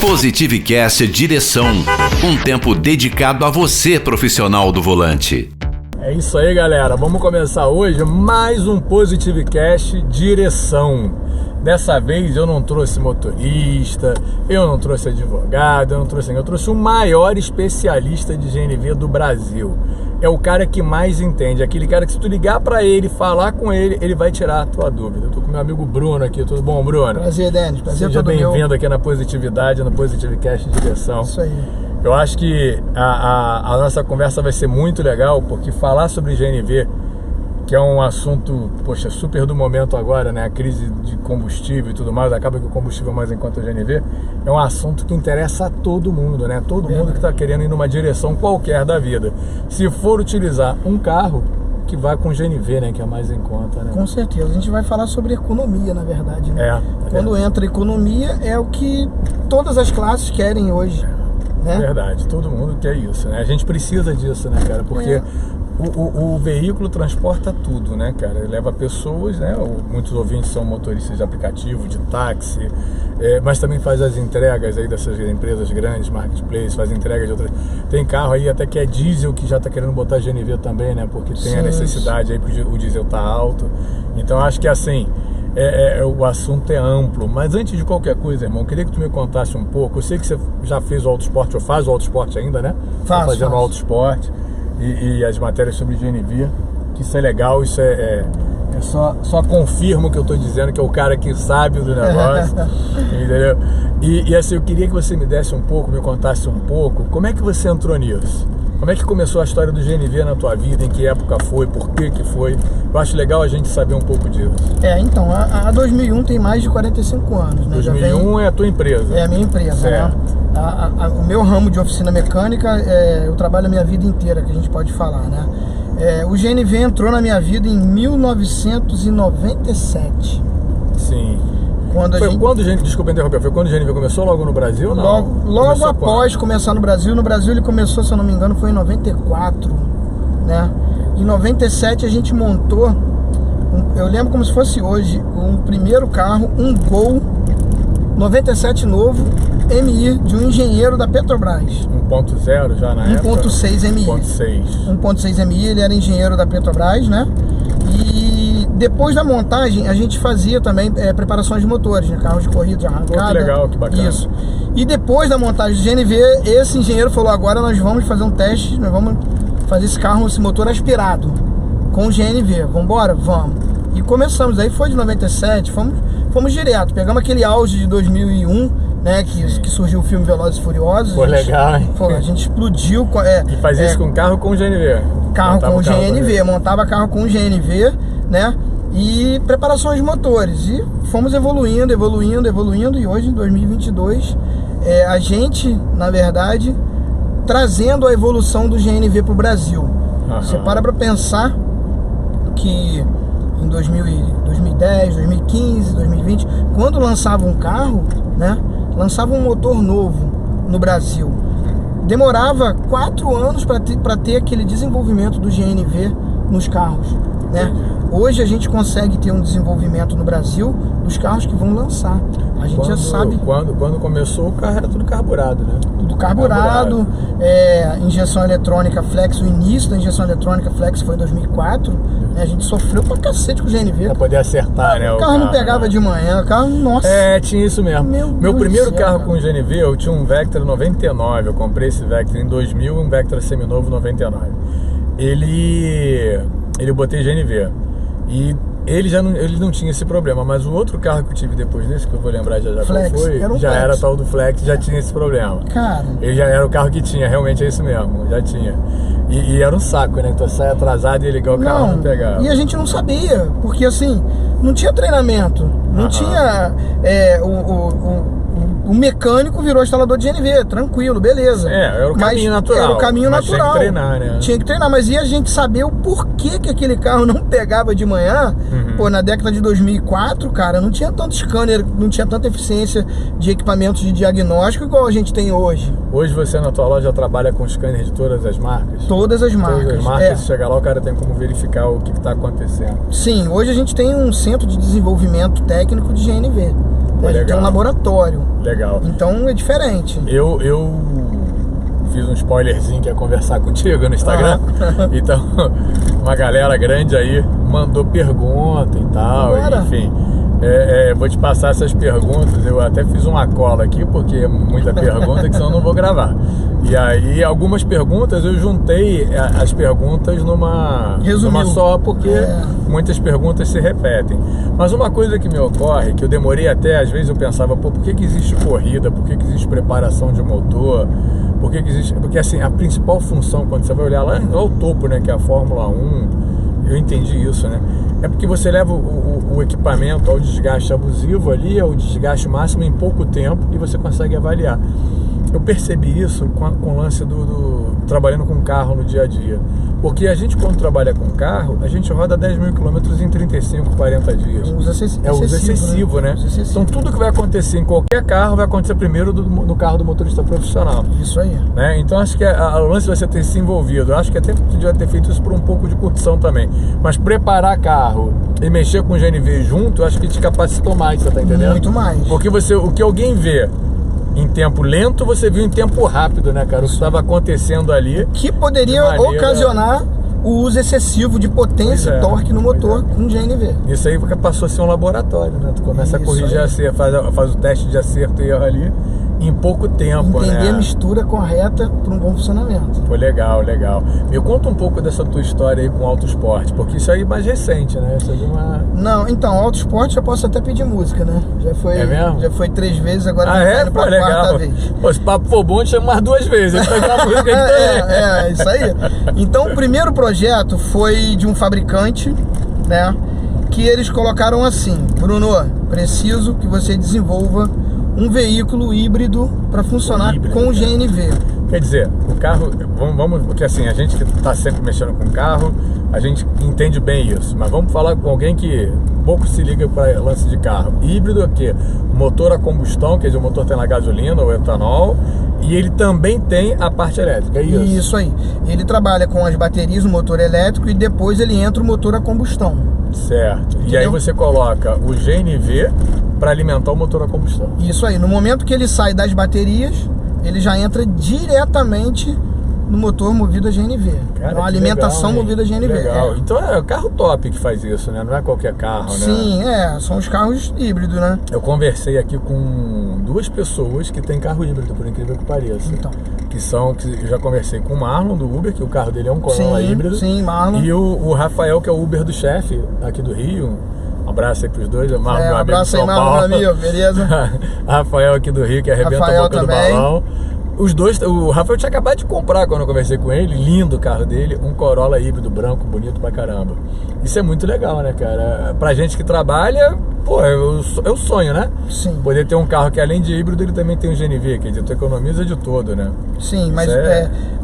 PositiveCast Direção, um tempo dedicado a você, profissional do volante. É isso aí, galera. Vamos começar hoje mais um PositiveCast Direção. Dessa vez eu não trouxe motorista, eu não trouxe advogado, eu trouxe o maior especialista de GNV do Brasil. É o cara que mais entende, aquele cara que se tu ligar pra ele, falar com ele, ele vai tirar a tua dúvida. Eu tô com meu amigo Bruno aqui, tudo bom, Bruno? Prazer, Denis, prazer. Seja bem-vindo aqui na Positividade, no PositiveCast Direção. Isso aí. Eu acho que a nossa conversa vai ser muito legal, porque falar sobre GNV, que é um assunto, poxa, super do momento agora, né? A crise de combustível e tudo mais, acaba que o combustível mais enquanto o GNV, é um assunto que interessa a todo mundo, né? Todo mundo que está querendo ir numa direção qualquer da vida. Se for utilizar um carro, que vai com GNV, né? Que é mais em conta, né? Com certeza. A gente vai falar sobre economia, na verdade, né? Quando entra economia, é o que todas as classes querem hoje, né? Verdade, todo mundo quer isso, né? A gente precisa disso, né, cara? Porque o veículo transporta tudo, né, cara? Ele leva pessoas, né? Muitos ouvintes são motoristas de aplicativo, de táxi, mas também faz as entregas aí dessas empresas grandes, marketplace, faz entregas de outras. Tem carro aí até que é diesel que já tá querendo botar GNV também, né? Porque tem a necessidade aí, porque o diesel tá alto. Então acho que assim, o assunto é amplo. Mas antes de qualquer coisa, irmão, eu queria que tu me contasse um pouco. Eu sei que você já fez o autoesporte, ou faz o autoesporte ainda, né? Faço. Fazendo autoesporte. E as matérias sobre GNV, que isso é legal, isso só confirma o que eu estou dizendo, que é o cara que sabe do negócio, entendeu? E assim, eu queria que você me contasse um pouco, como é que você entrou nisso? Como é que começou a história do GNV na tua vida, em que época foi, por que foi? Eu acho legal a gente saber um pouco disso. Então, a 2001 tem mais de 45 anos, né? 2001 é a tua empresa? É a minha empresa, né? O meu ramo de oficina mecânica, eu trabalho a minha vida inteira, que a gente pode falar, né? O GNV entrou na minha vida em 1997. Sim. Desculpa interromper, foi quando o GNV começou logo no Brasil ou não? Logo após começar no Brasil. No Brasil ele começou, se eu não me engano, foi em 94, né? Em 97 a gente montou, eu lembro como se fosse hoje, um primeiro carro, um Gol 97 novo, MI, de um engenheiro da Petrobras. 1.0 já na época? 1.6 MI. 1.6 MI, ele era engenheiro da Petrobras, né? E depois da montagem, a gente fazia também preparações de motores, né? Carros de corrida, de arrancada. Que legal, que bacana. Isso. E depois da montagem do GNV, esse engenheiro falou, agora nós vamos fazer um teste, nós vamos fazer esse motor aspirado com o GNV. Vamos embora? Vamos. E começamos, aí foi de 97, fomos direto, pegamos aquele auge de 2001, né, que surgiu o filme Velozes e Furiosos. Foi legal, hein? A gente explodiu. E fazia isso com carro com GNV? Carro com GNV, montava carro com GNV, né? E preparações de motores. E fomos evoluindo, e hoje, em 2022, a gente, na verdade, trazendo a evolução do GNV para o Brasil. Você para pensar que em 2010, 2015, 2020, quando lançava um carro, né, lançava um motor novo no Brasil, demorava 4 anos para ter aquele desenvolvimento do GNV nos carros, né? Hoje a gente consegue ter um desenvolvimento no Brasil dos carros que vão lançar. A gente já sabe. Quando começou, o carro era tudo carburado, né? Tudo carburado. Injeção eletrônica flex, o início da injeção eletrônica flex foi em 2004. Né? A gente sofreu pra cacete com o GNV. Pra poder acertar, né? O carro não pegava de manhã, o carro, nossa. Tinha isso mesmo. Meu primeiro carro com GNV, eu tinha um Vectra 99. Eu comprei esse Vectra em 2000 e um Vectra seminovo 99. Eu botei GNV. E ele não tinha esse problema, mas o outro carro que eu tive depois desse, que eu vou lembrar já Flex, qual foi, era tal do Flex, já tinha esse problema. Cara. Ele já era o carro que tinha, realmente é isso mesmo, já tinha. E era um saco, né? Então sai atrasado e ligar o carro não pegava. E a gente não sabia, porque assim, não tinha treinamento, não tinha o mecânico virou instalador de GNV, tranquilo, beleza. Era o caminho natural. Era o caminho natural. Tinha que treinar, né? Tinha que treinar, mas e a gente saber o porquê que aquele carro não pegava de manhã? Pô, na década de 2004, cara, não tinha tanto scanner, não tinha tanta eficiência de equipamentos de diagnóstico igual a gente tem hoje. Hoje você na tua loja trabalha com scanner de todas as marcas? Todas as marcas. Todas as marcas, se chegar lá o cara tem como verificar o que está acontecendo. Sim, hoje a gente tem um centro de desenvolvimento técnico de GNV. A gente tem um laboratório. Legal. Então é diferente. Eu fiz um spoilerzinho que ia conversar contigo no Instagram. Então, uma galera grande aí mandou pergunta e tal. Enfim, vou te passar essas perguntas. Eu até fiz uma cola aqui, porque é muita pergunta, que senão eu não vou gravar. E aí, algumas perguntas eu juntei as perguntas numa só, porque muitas perguntas se repetem. Mas uma coisa que me ocorre, que eu demorei até, às vezes eu pensava, por que existe corrida? Por que existe preparação de motor? Por que existe... Porque assim, a principal função, quando você vai olhar lá ao topo, né, que é a Fórmula 1, eu entendi isso, né? É porque você leva o equipamento ao desgaste abusivo ali, ao desgaste máximo em pouco tempo, e você consegue avaliar. Eu percebi isso com o lance trabalhando com carro no dia a dia. Porque a gente, quando trabalha com carro, a gente roda 10 mil quilômetros em 35, 40 dias. É uso excessivo, né? Então tudo que vai acontecer em qualquer carro vai acontecer primeiro no carro do motorista profissional. Isso aí. Né? Então acho que o lance de você ter se envolvido, eu acho que até podia ter feito isso por um pouco de curtição também. Mas preparar carro e mexer com o GNV junto, eu acho que te capacitou mais, você tá entendendo? Muito mais. Porque o que alguém vê em tempo lento, você viu em tempo rápido, né, cara? O que estava acontecendo ali. Que poderia ocasionar o uso excessivo de potência e torque no motor com GNV. Isso aí passou a ser um laboratório, né? Tu começa a corrigir acerto, faz o teste de acerto e erro ali em pouco tempo, entender né? a mistura correta para um bom funcionamento. Foi legal. Me conta um pouco dessa tua história aí com o Auto Esporte, porque isso aí é mais recente, né? Isso aí Não, então, Auto Esporte eu posso até pedir música, né? Já foi, é mesmo? Já foi 3 vezes, agora tá indo pra quarta vez. Pô, se papo for bom, chama mais 2 vezes. A gente vai uma música aqui também. Isso aí. Então, o primeiro projeto foi de um fabricante, né? Que eles colocaram assim: Bruno, preciso que você desenvolva um veículo híbrido para funcionar com o GNV. Quer dizer, o carro, vamos, porque assim, a gente que está sempre mexendo com carro, a gente entende bem isso, mas vamos falar com alguém que pouco se liga para lance de carro. Híbrido é o quê? Motor a combustão, quer dizer, o motor tem na gasolina ou etanol, e ele também tem a parte elétrica, é isso? Isso aí. Ele trabalha com as baterias, o motor elétrico, e depois ele entra o motor a combustão. Certo. Entendeu? E aí você coloca o GNV para alimentar o motor a combustão. Isso aí. No momento que ele sai das baterias, ele já entra diretamente no motor movido a GNV. Cara, uma alimentação movida a GNV. Legal. Então é o carro top que faz isso, né? Não é qualquer carro, Sim, né? Sim, são os carros híbridos, né? Eu conversei aqui com 2 pessoas que têm carro híbrido, por incrível que pareça. Então. Que eu já conversei com o Marlon do Uber, que o carro dele é um Corolla híbrido. Sim, Marlon. E o Rafael, que é o Uber do chefe aqui do Rio. Um abraço aí pros dois, o Marlon, meu amigo de São Paulo. Amigo, beleza? Rafael aqui do Rio, que arrebenta a boca também. Do balão. Os dois, o Rafael tinha acabado de comprar quando eu conversei com ele, lindo o carro dele, um Corolla híbrido branco, bonito pra caramba. Isso é muito legal, né, cara? Pra gente que trabalha, pô, é o sonho, né? Sim. Poder ter um carro que além de híbrido, ele também tem um GNV, quer dizer, tu economiza de todo, né? Sim, mas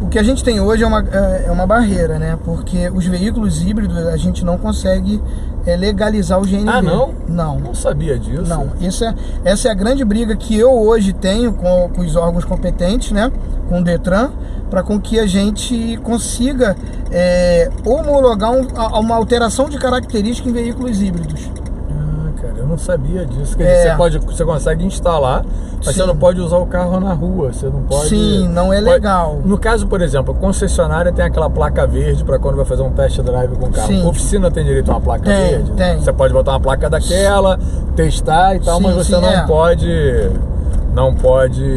o que a gente tem hoje é uma barreira, né? Porque os veículos híbridos a gente não consegue legalizar o GNV. Ah, não? Não. Não sabia disso. Não. Essa é a grande briga que eu hoje tenho com os órgãos competentes, né? Com o Detran, para com que a gente consiga homologar uma alteração de característica em veículos híbridos. Cara, eu não sabia disso. Quer dizer, você consegue instalar, mas Sim. você não pode usar o carro na rua. Você não pode. Sim, não é legal. No caso, por exemplo, a concessionária tem aquela placa verde para quando vai fazer um test drive com o carro. Sim. A oficina tem direito a uma placa verde? Tem. Você pode botar uma placa daquela, testar e tal, Sim, mas você não pode.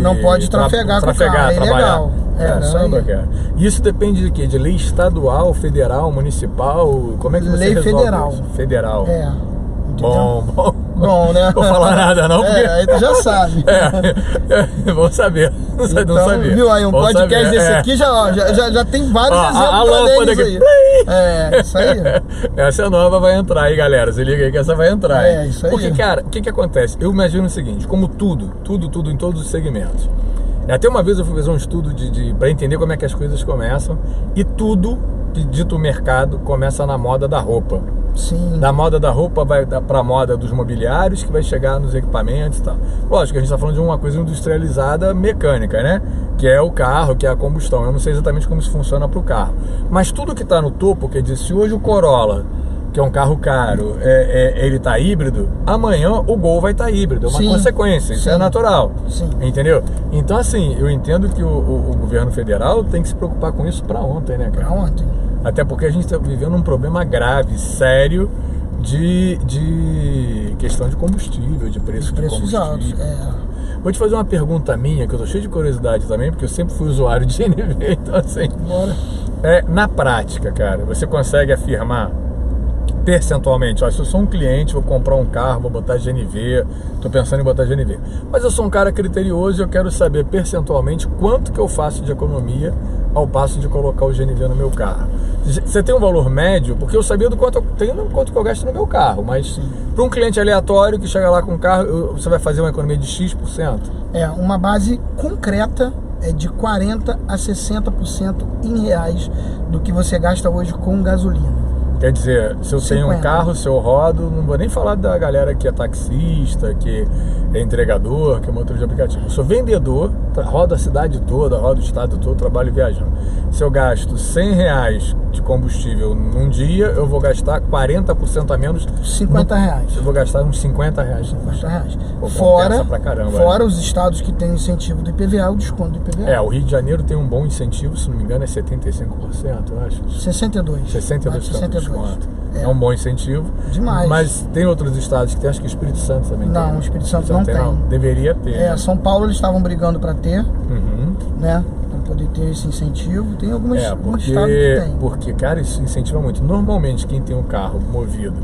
Não pode trafegar com o carro. Trabalhar. Legal. Caramba, cara. Isso depende de quê? De lei estadual, federal, municipal? Como é que você resolve federal. isso? Federal. Bom, né? Não vou falar nada não, porque... aí tu já sabe. Vamos saber. Não sabia. Viu aí, um vamos podcast saber. desse aqui já tem vários exemplos a lâmpada aqui. Aí. Isso aí. Essa nova vai entrar aí, galera. Se liga aí que essa vai entrar. Isso aí. Porque, cara, o que acontece? Eu imagino o seguinte, como tudo em todos os segmentos. Até uma vez eu fui fazer um estudo para entender como é que as coisas começam, e tudo que dito o mercado começa na moda da roupa. Sim. Da moda da roupa vai para a moda dos mobiliários, que vai chegar nos equipamentos e tal. Lógico que a gente está falando de uma coisa industrializada mecânica, né? Que é o carro, que é a combustão. Eu não sei exatamente como isso funciona para o carro. Mas tudo que está no topo, quer dizer, se hoje o Corolla que é um carro caro, ele tá híbrido, amanhã o Gol vai estar híbrido, é uma consequência, isso é natural, entendeu? Então assim, eu entendo que o governo federal tem que se preocupar com isso para ontem, né, cara? Para ontem. Até porque a gente está vivendo um problema grave, sério, de questão de combustível, de preço de combustível. Altos, Vou te fazer uma pergunta minha, que eu tô cheio de curiosidade também, porque eu sempre fui usuário de GNV, então assim... Bora. Na prática, cara, você consegue afirmar percentualmente, ó, se eu sou um cliente, vou comprar um carro, vou botar GNV, tô pensando em botar GNV, mas eu sou um cara criterioso e eu quero saber percentualmente quanto que eu faço de economia ao passo de colocar o GNV no meu carro. Você tem um valor médio? Porque eu sabia do quanto que eu gasto no meu carro, mas para um cliente aleatório que chega lá com um carro, você vai fazer uma economia de X%? Uma base concreta é de 40% a 60% em reais do que você gasta hoje com gasolina. Quer dizer, se eu tenho um carro, se eu rodo, não vou nem falar da galera que é taxista, que é entregador, que é motorista de aplicativo. Eu sou vendedor, rodo a cidade toda, rodo o estado todo, trabalho viajando. Se eu gasto R$100 de combustível num dia, eu vou gastar 40% a menos. R$50. Eu vou gastar uns R$50. R$50. Fora os estados que têm incentivo do IPVA, o desconto do IPVA. O Rio de Janeiro tem um bom incentivo, se não me engano é 75%, eu acho. 62%. É um bom incentivo. Demais. Mas tem outros estados que tem, acho que o Espírito Santo também tem. Não, o Espírito Santo não tem. Deveria ter. São Paulo eles estavam brigando para ter, né? Para poder ter esse incentivo. Tem alguns estados que tem. Porque, cara, isso incentiva muito. Normalmente, quem tem um carro movido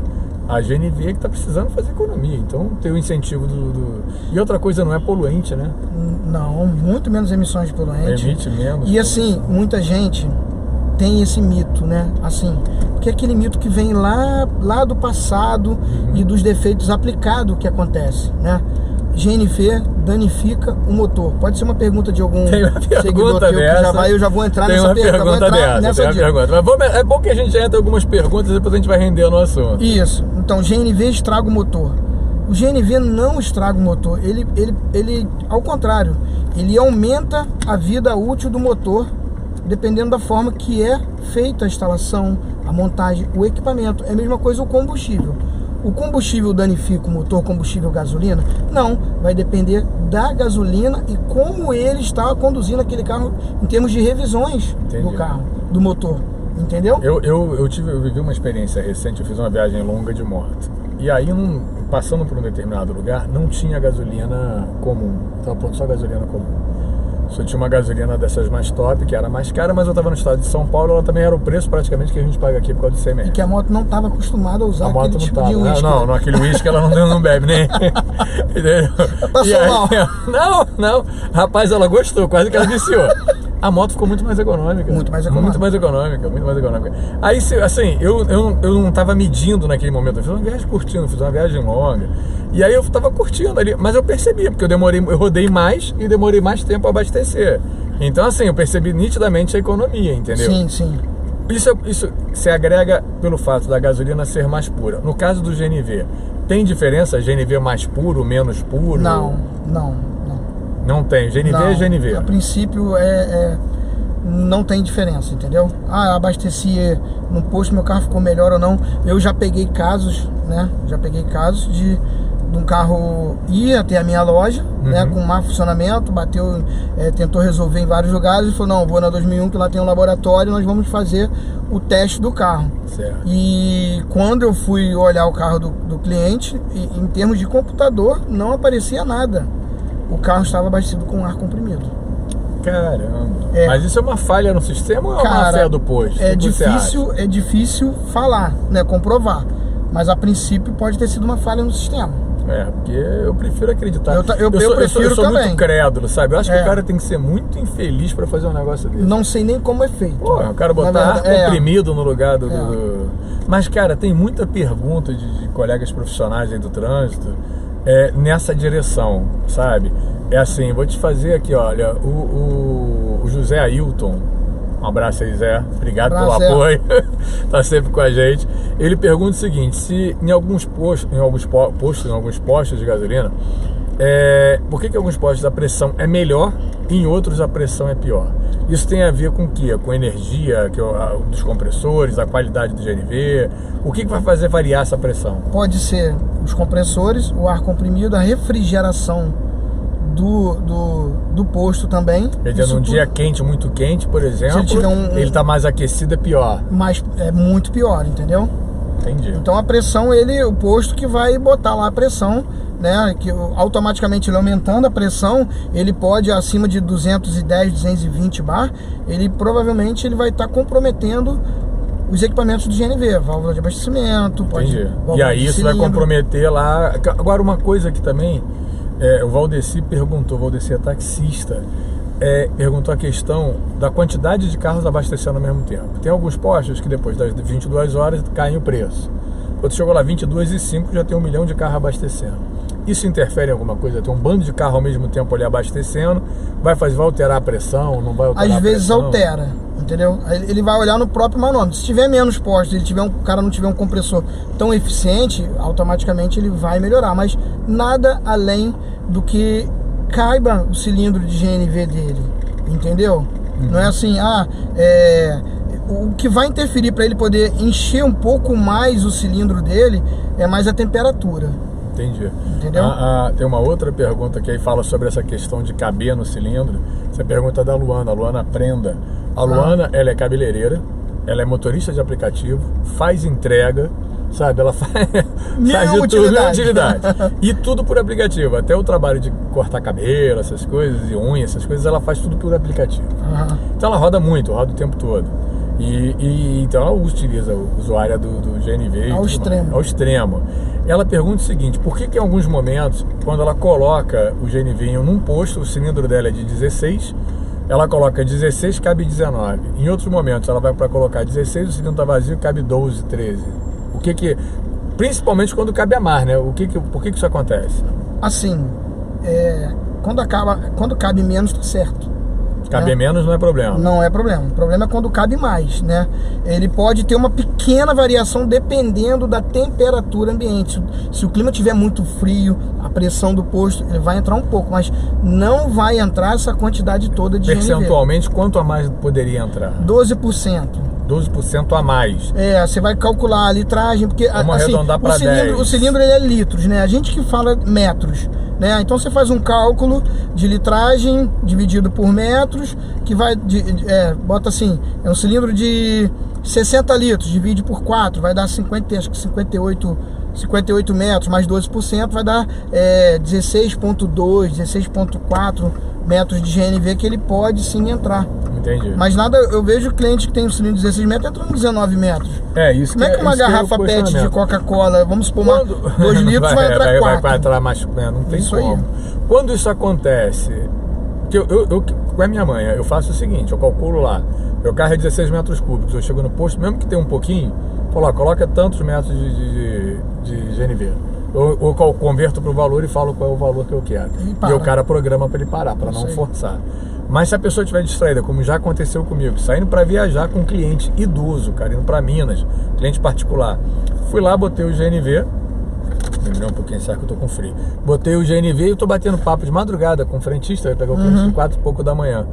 a GNV que está precisando fazer economia. Então, tem o incentivo E outra coisa, não é poluente, né? Não, muito menos emissões de poluente. Emite menos. E assim, muita gente tem esse mito, né? Assim, que é aquele mito que vem lá do passado e dos defeitos aplicados que acontece, né? GNV danifica o motor. Pode ser uma pergunta de algum seguidor teu que eu já vou entrar nessa pergunta. Mas é bom que a gente entra em algumas perguntas e depois a gente vai render no assunto. Isso. Então, GNV estraga o motor. O GNV não estraga o motor. Ele ao contrário, ele aumenta a vida útil do motor dependendo da forma que é feita a instalação, a montagem, o equipamento. É a mesma coisa o combustível. O combustível danifica o motor, combustível gasolina? Não, vai depender da gasolina e como ele está conduzindo aquele carro em termos de revisões do carro, do motor, entendeu? Eu vivi uma experiência recente, eu fiz uma viagem longa de moto. E aí, passando por um determinado lugar, não tinha gasolina comum, estava pondo só gasolina comum. Só tinha uma gasolina dessas mais top, que era mais cara, mas eu estava no estado de São Paulo, ela também era o preço praticamente que a gente paga aqui por causa do CMS. E que a moto não estava acostumada a usar aquele tipo de uísque. Não, aquele uísque ela não bebe nem. Passou mal. Não. Rapaz, ela gostou, quase que ela viciou. A moto ficou muito mais econômica. Muito mais econômica. Aí, assim, eu não estava medindo naquele momento. Eu fiz uma viagem curtindo, fiz uma viagem longa. E aí eu estava curtindo ali, mas eu percebi, porque eu rodei mais e demorei mais tempo a abastecer. Então, assim, eu percebi nitidamente a economia, entendeu? Sim. Isso se agrega pelo fato da gasolina ser mais pura. No caso do GNV, tem diferença? GNV mais puro, menos puro? Não. Não tem, GNV é GNV. A princípio não tem diferença, entendeu? Abasteci no posto, meu carro ficou melhor ou não. Eu já peguei casos, né? De um carro ir até a minha loja, né? Com má funcionamento, tentou resolver em vários lugares e falou, não, vou na 2001 que lá tem um laboratório, nós vamos fazer o teste do carro. Certo. E quando eu fui olhar o carro do cliente, em termos de computador, não aparecia nada. O carro estava abastecido com ar comprimido. Caramba. Mas isso é uma falha no sistema ou é uma fé do posto? É difícil falar, né? Comprovar. Mas a princípio pode ter sido uma falha no sistema. Porque eu prefiro acreditar. Eu sou também. Muito crédulo, sabe? Eu acho que o cara tem que ser muito infeliz pra fazer um negócio desse. Não sei nem como é feito. O cara botar ar comprimido no lugar do... Mas, cara, tem muita pergunta de colegas profissionais aí do trânsito nessa direção, sabe? É assim, vou te fazer aqui, olha, o José Ailton, um abraço aí, Zé, obrigado pelo apoio, tá sempre com a gente. Ele pergunta o seguinte, se em alguns postos de gasolina, por que alguns postos a pressão é melhor e em outros a pressão é pior? Isso tem a ver com o quê? Com a energia dos compressores, a qualidade do GNV? O que vai fazer variar essa pressão? Pode ser os compressores, o ar comprimido, a refrigeração do posto também. Quer dizer, num dia quente, muito quente, por exemplo, ele está mais aquecido, é pior. Mas é muito pior, entendeu? Entendi. Então a pressão, o posto que vai botar lá a pressão, né? Que automaticamente ele aumentando a pressão, ele pode acima de 210, 220 bar, provavelmente ele vai estar comprometendo os equipamentos do GNV, válvula de abastecimento, e aí isso vai comprometer lá. Agora uma coisa que também o Valdeci perguntou, o Valdeci é taxista, perguntou a questão da quantidade de carros abastecendo ao mesmo tempo. Tem alguns postos que depois das 22 horas caem o preço. Quando chegou lá 22h05 já tem 1 milhão de carros abastecendo. Isso interfere em alguma coisa? Tem um bando de carro ao mesmo tempo ali abastecendo, vai alterar a pressão, não vai alterar a pressão? Às vezes altera, entendeu? Ele vai olhar no próprio manômetro. Se tiver menos postos, o cara não tiver um compressor tão eficiente, automaticamente ele vai melhorar, mas nada além do que caiba o cilindro de GNV dele, entendeu? Não é assim, o que vai interferir para ele poder encher um pouco mais o cilindro dele é mais a temperatura. Entendi. Entendeu? Tem uma outra pergunta que aí fala sobre essa questão de caber no cilindro. Essa pergunta é da Luana, a Luana Prenda. A Luana, ela é cabeleireira, ela é motorista de aplicativo, faz entrega, sabe? Ela faz de tudo, mil utilidade. E tudo por aplicativo. Até o trabalho de cortar cabelo, essas coisas, e unha, essas coisas, ela faz tudo por aplicativo. Então ela roda muito, roda o tempo todo. Então ela utiliza o usuário do GNV ao extremo. Ela pergunta o seguinte: por que em alguns momentos, quando ela coloca o GNV em um posto, o cilindro dela é de 16, ela coloca 16, cabe 19. Em outros momentos ela vai para colocar 16, o cilindro está vazio e cabe 12, 13. Principalmente quando cabe a mais, né? Por que isso acontece? Assim, quando cabe menos, tá certo. Caber menos não é problema. Não é problema. O problema é quando cabe mais, né? Ele pode ter uma pequena variação dependendo da temperatura ambiente. Se o clima estiver muito frio, a pressão do posto, ele vai entrar um pouco, mas não vai entrar essa quantidade toda de GNV. Percentualmente, quanto a mais poderia entrar? 12%. 12% a mais. Você vai calcular a litragem, porque vamos arredondar para 10. O cilindro ele é litros, né? A gente que fala metros, né? Então você faz um cálculo de litragem dividido por metros, que vai, bota assim, é um cilindro de 60 litros, divide por 4, vai dar 58 metros, mais 12%, vai dar 16,2, 16,4 metros de GNV que ele pode sim entrar. Entendi. Mas nada, eu vejo cliente que tem um cilindro de 16 metros entrando 19 metros. Isso. Como é que uma garrafa PET de Coca-Cola, vamos supor, 2 litros, vai entrar 4? Vai entrar mais, não tem isso como. Aí. Quando isso acontece, com a minha mãe, eu faço o seguinte, eu calculo lá, meu carro é 16 metros cúbicos, eu chego no posto, mesmo que tenha um pouquinho, falo, coloca tantos metros de GNV. Eu converto para o valor e falo qual é o valor que eu quero. E o cara programa para ele parar, para não forçar. Mas se a pessoa estiver distraída, como já aconteceu comigo, saindo para viajar com um cliente idoso, cara, indo para Minas, cliente particular, fui lá, botei o GNV, um pouquinho, será que eu tô com frio? Botei o GNV e eu tô batendo papo de madrugada com o frentista, eu pegar o cliente de 4 e pouco da manhã.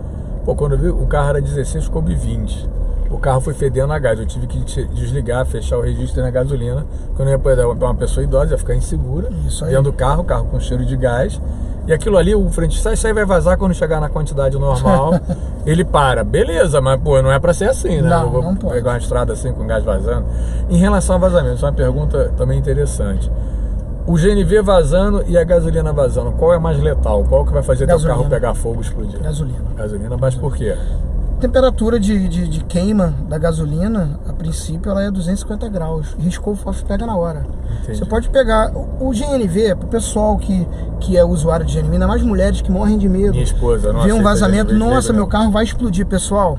Quando eu vi, o carro era 16, coube 20. O carro foi fedendo a gás, eu tive que desligar, fechar o registro na gasolina, porque eu não ia poder, uma pessoa idosa ia ficar insegura, dentro do carro com cheiro de gás. E aquilo ali, o frentista, isso aí vai vazar quando chegar na quantidade normal. Ele para, beleza, mas não é pra ser assim, né? Não, eu vou não pode. pegar uma estrada assim com gás vazando. Em relação a vazamento, isso é uma pergunta também interessante. O GNV vazando e a gasolina vazando, qual é mais letal? Qual que vai fazer teu carro pegar fogo e explodir? Gasolina, mas por quê? A temperatura de queima da gasolina, a princípio, ela é 250 graus. Riscou o fósforo, pega na hora. Entendi. Você pode pegar o GNV, pro pessoal que é usuário de GNV, ainda mais mulheres que morrem de medo. Minha esposa não vê um vazamento, GNV, nossa, meu carro vai explodir, pessoal.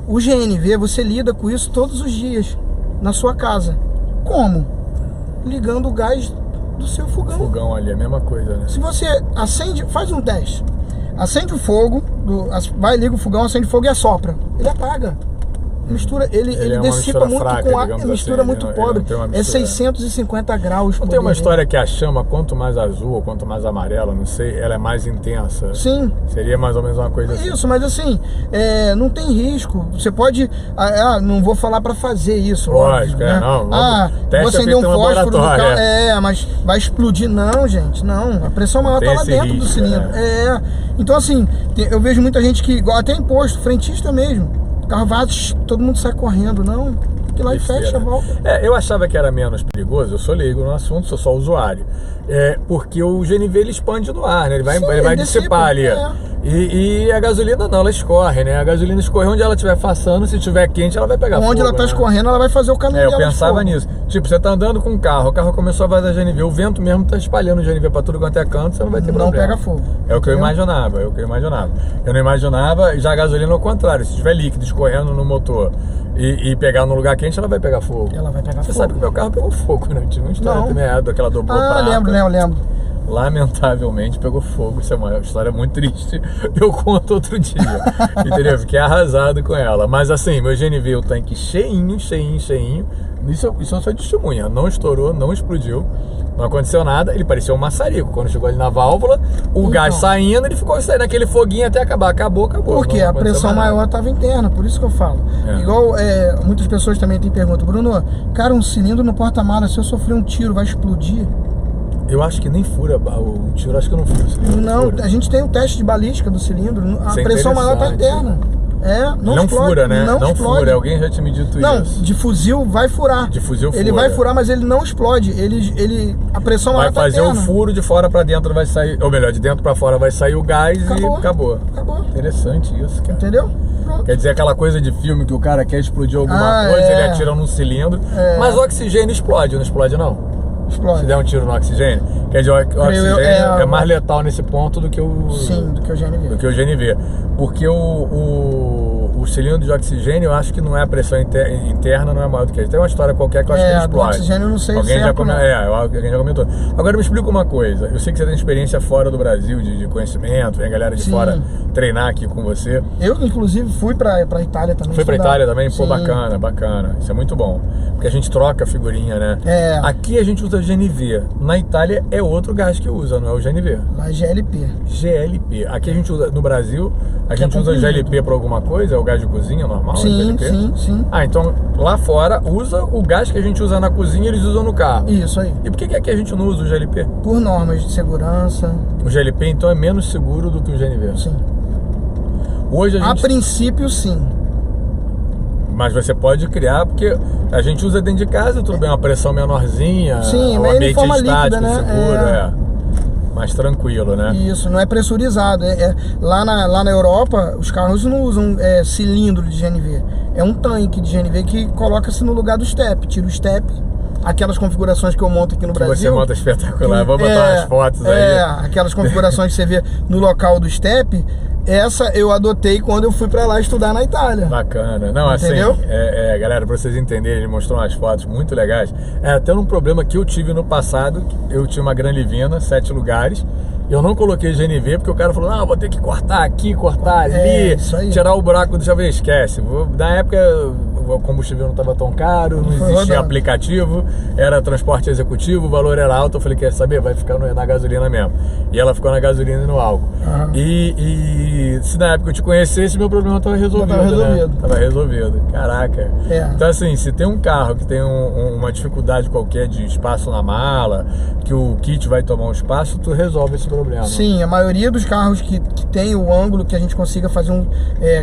O GNV, você lida com isso todos os dias, na sua casa. Como? Ligando o gás do seu fogão. O fogão ali, é a mesma coisa, né? Se você acende, faz um teste. Acende o fogo, vai, liga o fogão, acende o fogo e assopra. Ele apaga. mistura, ele é uma dissipa mistura muito fraca, com a digamos mistura assim, muito ele pobre. não tem uma É mistura- 650 graus. Não tem uma história que a chama, quanto mais azul ou quanto mais amarela, não sei, ela é mais intensa? Sim. Seria mais ou menos uma coisa assim. Isso, mas assim, não tem risco. Você pode. Não vou falar pra fazer isso. Lógico, óbvio, né? não. Vou acender um feito em fósforo do laboratório, carro. Mas vai explodir. Não, gente, não. A pressão maior Tem tá lá esse dentro do risco, cilindro. Então, assim, eu vejo muita gente que, igual até imposto, frentista mesmo. O carro vai, todo mundo sai correndo. Não. Que lá e fecha, volta. Eu achava que era menos perigoso, eu sou leigo no assunto, sou só usuário. Porque o GNV ele expande no ar, né? Ele vai dissipar ali. E a gasolina não, ela escorre, né? A gasolina escorre onde ela estiver passando, se estiver quente, ela vai pegar fogo. Onde ela tá escorrendo, ela vai fazer o caminho eu dela de pensava fogo. nisso. Tipo, você tá andando com um carro, o carro começou a vazar GNV, o vento mesmo tá espalhando o GNV pra tudo quanto é canto, você não vai ter problema. Não pega fogo. É o que eu imaginava, Eu não imaginava, já a gasolina ao contrário, se tiver líquido escorrendo no motor e pegar no lugar quente, ela vai pegar fogo. Ela vai pegar Você fogo. sabe que meu carro pegou fogo, né? Tive uma história também daquela dobrou prata. Lembro. Lamentavelmente pegou fogo. Isso é uma história muito triste. Eu conto outro dia. Entendeu? Fiquei arrasado com ela. Mas assim, meu GNV, o tanque cheinho. Isso eu sou testemunha. Não estourou, não explodiu. Não aconteceu nada. Ele parecia um maçarico. Quando chegou ali na válvula, o gás saindo, ele ficou saindo naquele foguinho até acabar. Acabou. Porque a pressão maior estava interna, por isso que eu falo. Igual muitas pessoas também têm pergunta, Bruno, cara, um cilindro no porta-malas, se eu sofrer um tiro, vai explodir? Eu acho que nem fura o tiro, acho que não fura o cilindro. Não, a gente tem um teste de balística do cilindro, a pressão maior está interna. Não explode, fura, né? Não explode. fura, alguém já tinha me dito isso. Não, de fuzil vai furar. De fuzil fura. Ele vai furar, mas ele não explode. A pressão maior vai fazer interna. o furo, de fora pra dentro vai sair, ou melhor, de dentro pra fora vai sair o gás e acabou. Interessante isso, cara. Entendeu? Pronto. Quer dizer, aquela coisa de filme que o cara quer explodir alguma coisa, ele atira num cilindro, mas o oxigênio explode, não explode não? Explode. Se der um tiro no oxigênio, quer dizer, o oxigênio é mais letal nesse ponto do que o... Sim, do que o GNV. Do que o GNV. Porque o cilindro de oxigênio, eu acho que não é a pressão interna, não é maior do que isso. Tem uma história qualquer que eu acho que ele explode. O oxigênio eu não sei alguém certo, alguém já comentou. Agora me explica uma coisa. Eu sei que você tem experiência fora do Brasil de conhecimento, vem a galera de fora treinar aqui com você. Eu, inclusive, fui pra Itália também. Foi pra Itália também? Pô, Sim. bacana. Isso é muito bom. Porque a gente troca a figurinha, né? Aqui a gente usa GNV. Na Itália é outro gás que usa, não é o GNV. Lá é GLP. GLP. Aqui a gente usa, no Brasil, a gente usa GLP pra alguma coisa? É o gás de cozinha normal? Sim. Então lá fora usa o gás que a gente usa na cozinha, eles usam no carro. Isso aí. E por que aqui a gente não usa o GLP? Por normas de segurança. O GLP então é menos seguro do que o GNV? Sim. Hoje a princípio, sim. Mas você pode criar, porque a gente usa dentro de casa, tudo bem, uma pressão menorzinha, sim, um mas ambiente forma estático, líquida, né? seguro, mais tranquilo, né? Isso, não é pressurizado. Lá na Europa, os carros não usam cilindro de GNV. É um tanque de GNV que coloca-se no lugar do step. Tira o step, aquelas configurações que eu monto aqui no Brasil. Você monta espetacular, vou botar umas fotos aí. Aquelas configurações que você vê no local do step. Essa eu adotei quando eu fui pra lá estudar na Itália. Bacana. Não, entendeu? Assim, galera, pra vocês entenderem, ele mostrou umas fotos muito legais. Até um problema que eu tive no passado, eu tinha uma Gran Livina, 7 lugares, eu não coloquei GNV, porque o cara falou, não, vou ter que cortar aqui, cortar ali, tirar o buraco do chave, esquece. Na época o combustível não estava tão caro, não existia aplicativo, era transporte executivo, o valor era alto, eu falei, quer saber? Vai ficar na gasolina mesmo. E ela ficou na gasolina e no álcool. E se na época eu te conhecesse, meu problema estava resolvido. Tava resolvido. Caraca. Então assim, se tem um carro que tem uma dificuldade qualquer de espaço na mala, que o kit vai tomar um espaço, tu resolve esse problema. Sim, a maioria dos carros que tem o ângulo que a gente consiga fazer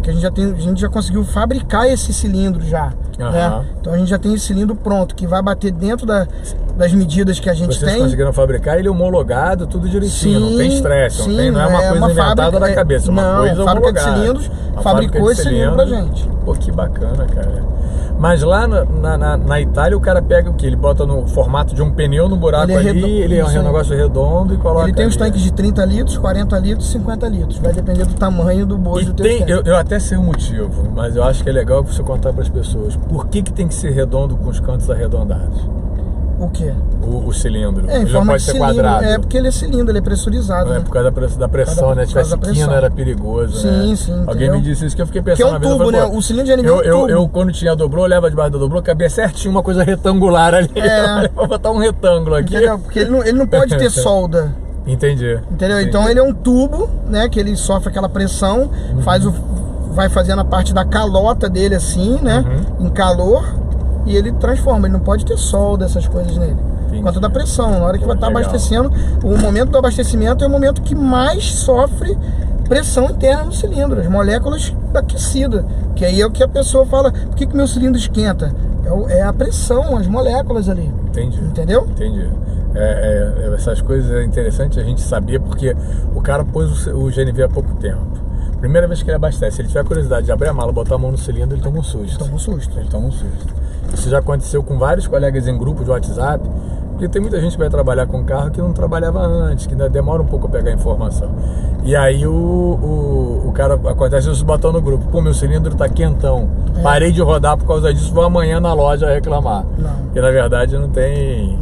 que a gente já conseguiu fabricar esse cilindro já. Né? Então a gente já tem esse cilindro pronto, que vai bater dentro das medidas que a gente tem. Vocês conseguiram fabricar ele homologado, tudo direitinho, não tem estresse, não é uma coisa inventada da cabeça, uma coisa homologada. Fábrica de cilindros fabricou esse cilindro pra gente. Pô, que bacana, cara. Mas lá na Itália o cara pega o que? Ele bota no formato de um pneu no buraco ele é um negócio redondo e coloca. Ele tem os tanques de 30 litros, 40 litros, 50 litros. Vai depender do tamanho do bojo do teu tanque. Eu até sei o motivo, mas eu acho que é legal você contar para as pessoas. Por que tem que ser redondo com os cantos arredondados? O quê? O cilindro. Em Ele forma não pode de ser cilindro. quadrado. É porque ele é cilindro, ele é pressurizado. Não, é né? por causa da pressão, né? Se tivesse quina era perigoso, sim, né? Sim, Alguém entendeu? me disse isso que eu fiquei Que é pensando um na vez. tubo, Falei, né? O cilindro de NV é um tubo. Eu, quando tinha dobrou, eu leva debaixo da dobrou, cabia certinho uma coisa retangular ali. É. Vou botar um retângulo aqui. Entendeu? Porque ele não pode ter solda. Entendi. Entendeu? Entendi. Então ele é um tubo, né? Que ele sofre aquela pressão, vai fazendo a parte da calota dele assim, né? Em calor, e ele transforma. Ele não pode ter solda, essas coisas nele. Por conta da pressão. Na hora que vai estar abastecendo, o momento do abastecimento é o momento que mais sofre pressão interna no cilindro, as moléculas aquecidas. Que aí é o que a pessoa fala, por que meu cilindro esquenta? É a pressão, as moléculas ali. Entendi. Entendeu? Entendi. Essas coisas é interessante a gente saber, porque o cara pôs o GNV há pouco tempo. Primeira vez que ele abastece, se ele tiver curiosidade de abrir a mala, botar a mão no cilindro, ele toma um susto. Ele toma um susto. Isso já aconteceu com vários colegas em grupo de WhatsApp, porque tem muita gente que vai trabalhar com carro que não trabalhava antes, que ainda demora um pouco a pegar a informação. E aí o cara, acontece isso, botou no grupo, pô, meu cilindro tá quentão, parei de rodar por causa disso, vou amanhã na loja reclamar. Não. Porque na verdade não tem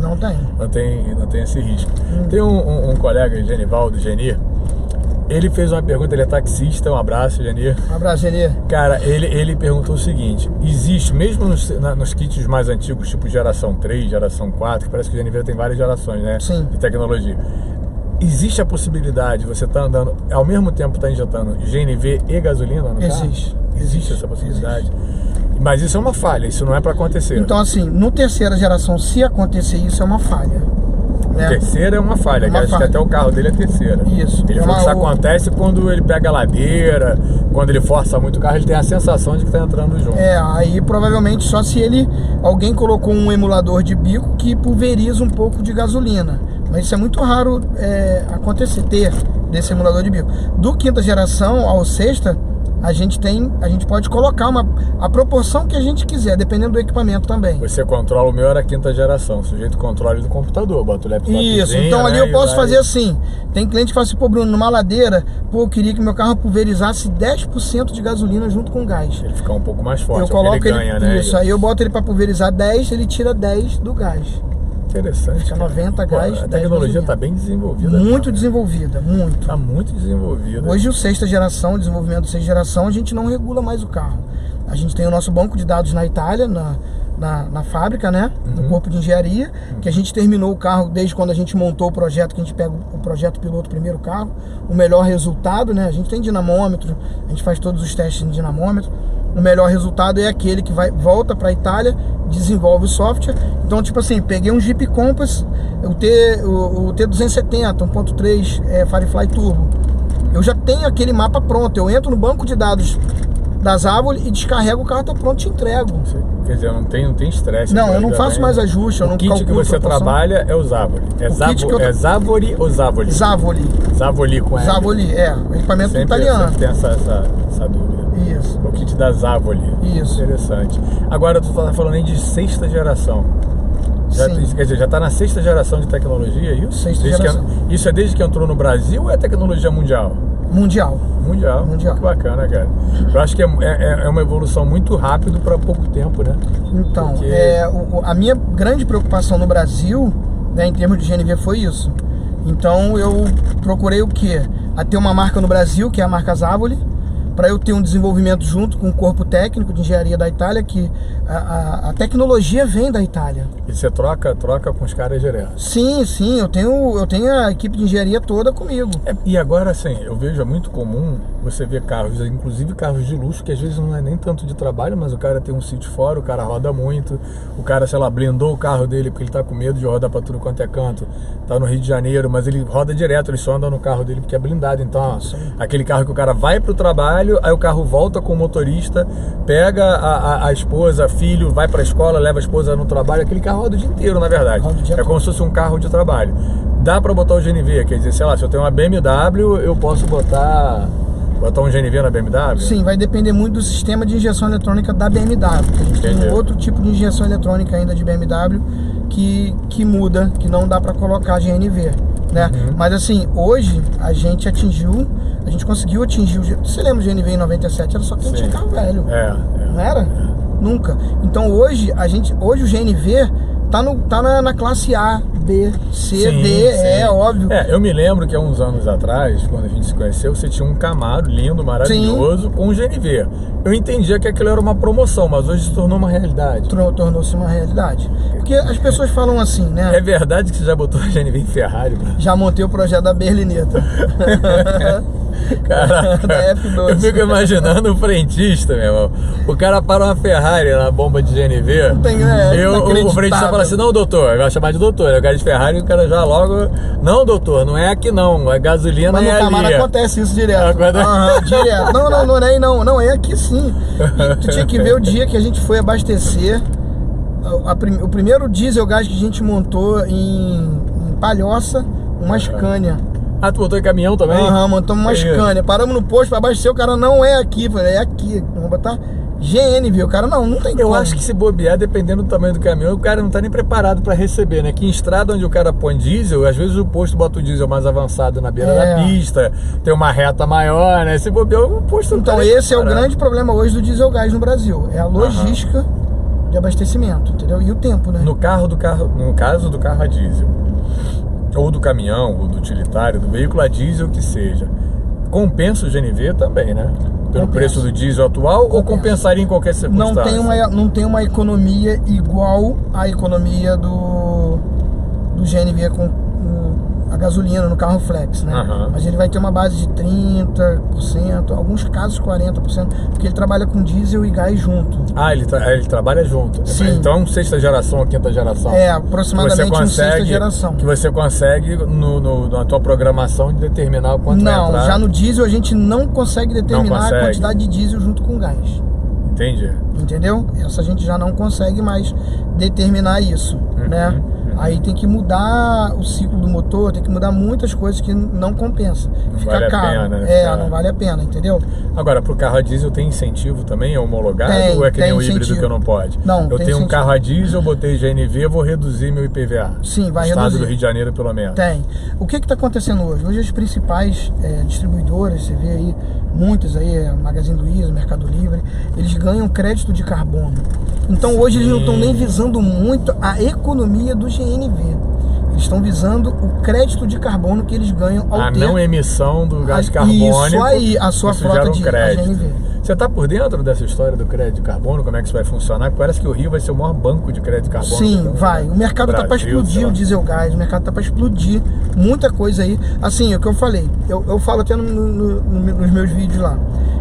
esse risco. Tem um colega, Genivaldo, Genir, ele fez uma pergunta, ele é taxista, um abraço, Genir. Um abraço, Genir. Cara, ele perguntou o seguinte, existe, mesmo nos kits mais antigos, tipo geração 3, geração 4, que parece que o GNV tem várias gerações, né? Sim. De tecnologia. Existe a possibilidade de você estar andando, ao mesmo tempo tá injetando GNV e gasolina no carro? Existe essa possibilidade. Mas isso é uma falha, isso não é para acontecer. Então assim, no terceira geração, se acontecer isso, é uma falha. Né? Terceira é uma falha, acho que até o carro dele é terceira. Isso. Ele falou que isso acontece quando ele pega a ladeira, quando ele força muito o carro, ele tem a sensação de que está entrando junto. Aí provavelmente só se alguém colocou um emulador de bico que pulveriza um pouco de gasolina. Mas isso é muito raro acontecer, ter desse emulador de bico. Do quinta geração ao sexta, a gente pode colocar a proporção que a gente quiser, dependendo do equipamento também. Você controla, o meu era a quinta geração, o sujeito controla ele do computador, bota o laptop. Isso, então ali eu posso fazer assim. Tem cliente que fala assim, pô Bruno, numa ladeira, eu queria que meu carro pulverizasse 10% de gasolina junto com gás. Ele ficar um pouco mais forte, eu coloco ele ganha, né? Isso, aí eu boto ele para pulverizar 10, ele tira 10 do gás. Interessante. Fica 90 gás. A tecnologia está bem desenvolvida. Muito desenvolvida, muito. Está muito desenvolvida. Hoje o sexta geração, o desenvolvimento de sexta geração, a gente não regula mais o carro. A gente tem o nosso banco de dados na Itália, na fábrica, né? No corpo de engenharia, que a gente terminou o carro desde quando a gente montou o projeto, que a gente pega o projeto piloto, primeiro carro, o melhor resultado, né? A gente tem dinamômetro, a gente faz todos os testes em dinamômetro. O melhor resultado é aquele que volta para a Itália, desenvolve o software. Então, tipo assim, peguei um Jeep Compass, o T270, 1.3 Firefly Turbo. Eu já tenho aquele mapa pronto. Eu entro no banco de dados da Zavoli e descarrego, o carro tá pronto e te entrego. Quer dizer, não tem estresse. Não, eu não faço mais ajuste, eu não calculo. O kit que você trabalha é o Zavoli. É Zavoli ou Zavoli? Zavoli. Zavoli com L. Zavoli, o equipamento italiano. Sempre tem essa dúvida. Isso. O kit da Zavoli. Isso. Interessante. Agora tu tá falando aí de sexta geração. Quer dizer, já está na sexta geração de tecnologia, é isso? Sexta geração. Isso é desde que entrou no Brasil ou é tecnologia mundial? Mundial. Que bacana, cara. Eu acho que é uma evolução muito rápida para pouco tempo, né? Então, a minha grande preocupação no Brasil, né, em termos de GNV, foi isso. Então eu procurei o quê? A ter uma marca no Brasil, que é a marca Zavoli, para eu ter um desenvolvimento junto com o corpo técnico de engenharia da Itália, que a tecnologia vem da Itália. E você troca com os caras direto? Sim, eu tenho a equipe de engenharia toda comigo. E agora, assim, eu vejo, é muito comum você ver carros, inclusive carros de luxo, que às vezes não é nem tanto de trabalho, mas o cara tem um sítio fora, o cara roda muito, o cara, sei lá, blindou o carro dele porque ele tá com medo de rodar pra tudo quanto é canto, tá no Rio de Janeiro, mas ele roda direto, ele só anda no carro dele porque é blindado. Então, aquele carro que o cara vai pro trabalho, aí o carro volta com o motorista, pega a esposa, filho, vai pra escola, leva a esposa no trabalho, aquele carro roda o dia inteiro, na verdade. É como se fosse um carro de trabalho. Dá pra botar o GNV, quer dizer, sei lá, se eu tenho uma BMW, eu posso botar um GNV na BMW? Sim, vai depender muito do sistema de injeção eletrônica da BMW. A gente tem um outro tipo de injeção eletrônica ainda de BMW que muda, que não dá pra colocar GNV, né? Mas assim, hoje a gente conseguiu atingir você lembra o GNV em 97? Era só que a gente tinha carro velho. Não era? Nunca. Então hoje o GNV na classe A, B, C, Sim, D, sim. óbvio. Eu me lembro que há uns anos atrás, quando a gente se conheceu, você tinha um Camaro lindo, maravilhoso, com GNV. Eu entendia que aquilo era uma promoção, mas hoje se tornou uma realidade. Tornou-se uma realidade. Porque as pessoas falam assim, né? É verdade que você já botou a GNV em Ferrari, bro? Já montei o projeto da Berlineta. Caraca, Da F12. eu fico imaginando o frentista, meu irmão. O cara para uma Ferrari na bomba de GNV. O frentista fala assim: não, doutor, vai chamar de doutor. O cara de Ferrari, o cara já logo: não, doutor, não é aqui não, é gasolina. Mas é no Camaro ali. acontece isso direto. Direto. Não é aqui sim. E tu tinha que ver o dia que a gente foi abastecer. O primeiro diesel gás que a gente montou em Palhoça, uma Scania. Ah, tu botou em caminhão também? Montamos uma Scania. Paramos no posto para abastecer, o cara não é aqui. Falei, é aqui. Vamos botar GNV. O cara não tem Eu como. acho que se bobear, dependendo do tamanho do caminhão, o cara não tá nem preparado para receber, né? Que em estrada onde o cara põe diesel, às vezes o posto bota o diesel mais avançado na beira da pista, tem uma reta maior, né? Se bobear, o posto não tá nem esse preparado. é o grande problema hoje do diesel gás no Brasil. É a logística de abastecimento, entendeu? E o tempo, né? No caso do carro a diesel, ou do caminhão, ou do utilitário, do veículo a diesel que seja, compensa o GNV também, né? Pelo preço do diesel atual, ou compensaria em qualquer circunstância? Não tem uma economia igual à economia do GNV com a gasolina no carro flex, né? Mas ele vai ter uma base de 30%, alguns casos 40%, porque ele trabalha com diesel e gás junto. Ele trabalha junto. Sim. Então, sexta geração ou quinta geração? Aproximadamente sexta geração. Que você consegue, na tua programação, de determinar o quanto vai entrar. Já no diesel a gente não consegue determinar a quantidade de diesel junto com gás. Entendi. Entendeu? Essa a gente já não consegue mais determinar isso, né? Aí tem que mudar o ciclo do motor, tem que mudar muitas coisas que não compensa. Fica caro. Não vale a pena, entendeu? Agora, pro carro a diesel tem incentivo também? É homologado? Ou é que nem o híbrido que eu não pode? Não, eu tenho um carro a diesel, botei GNV, vou reduzir meu IPVA. Sim, vai Estado reduzir. do Rio de Janeiro, pelo menos. Tem. O que está acontecendo hoje? Hoje as principais distribuidoras, você vê aí, muitas aí, Magazine Luiza, Mercado Livre, eles ganham crédito de carbono. Então hoje eles não estão nem visando muito a economia do GNV. Eles estão visando o crédito de carbono que eles ganham ao ter... A não emissão do gás carbônico. Isso aí, a sua frota de GNV. Você está por dentro dessa história do crédito de carbono? Como é que isso vai funcionar? Parece que o Rio vai ser o maior banco de crédito de carbono. Sim, vai. O mercado está para explodir o diesel gás. O mercado está para explodir muita coisa aí. Assim, é o que eu falei. Eu falo até nos meus vídeos lá.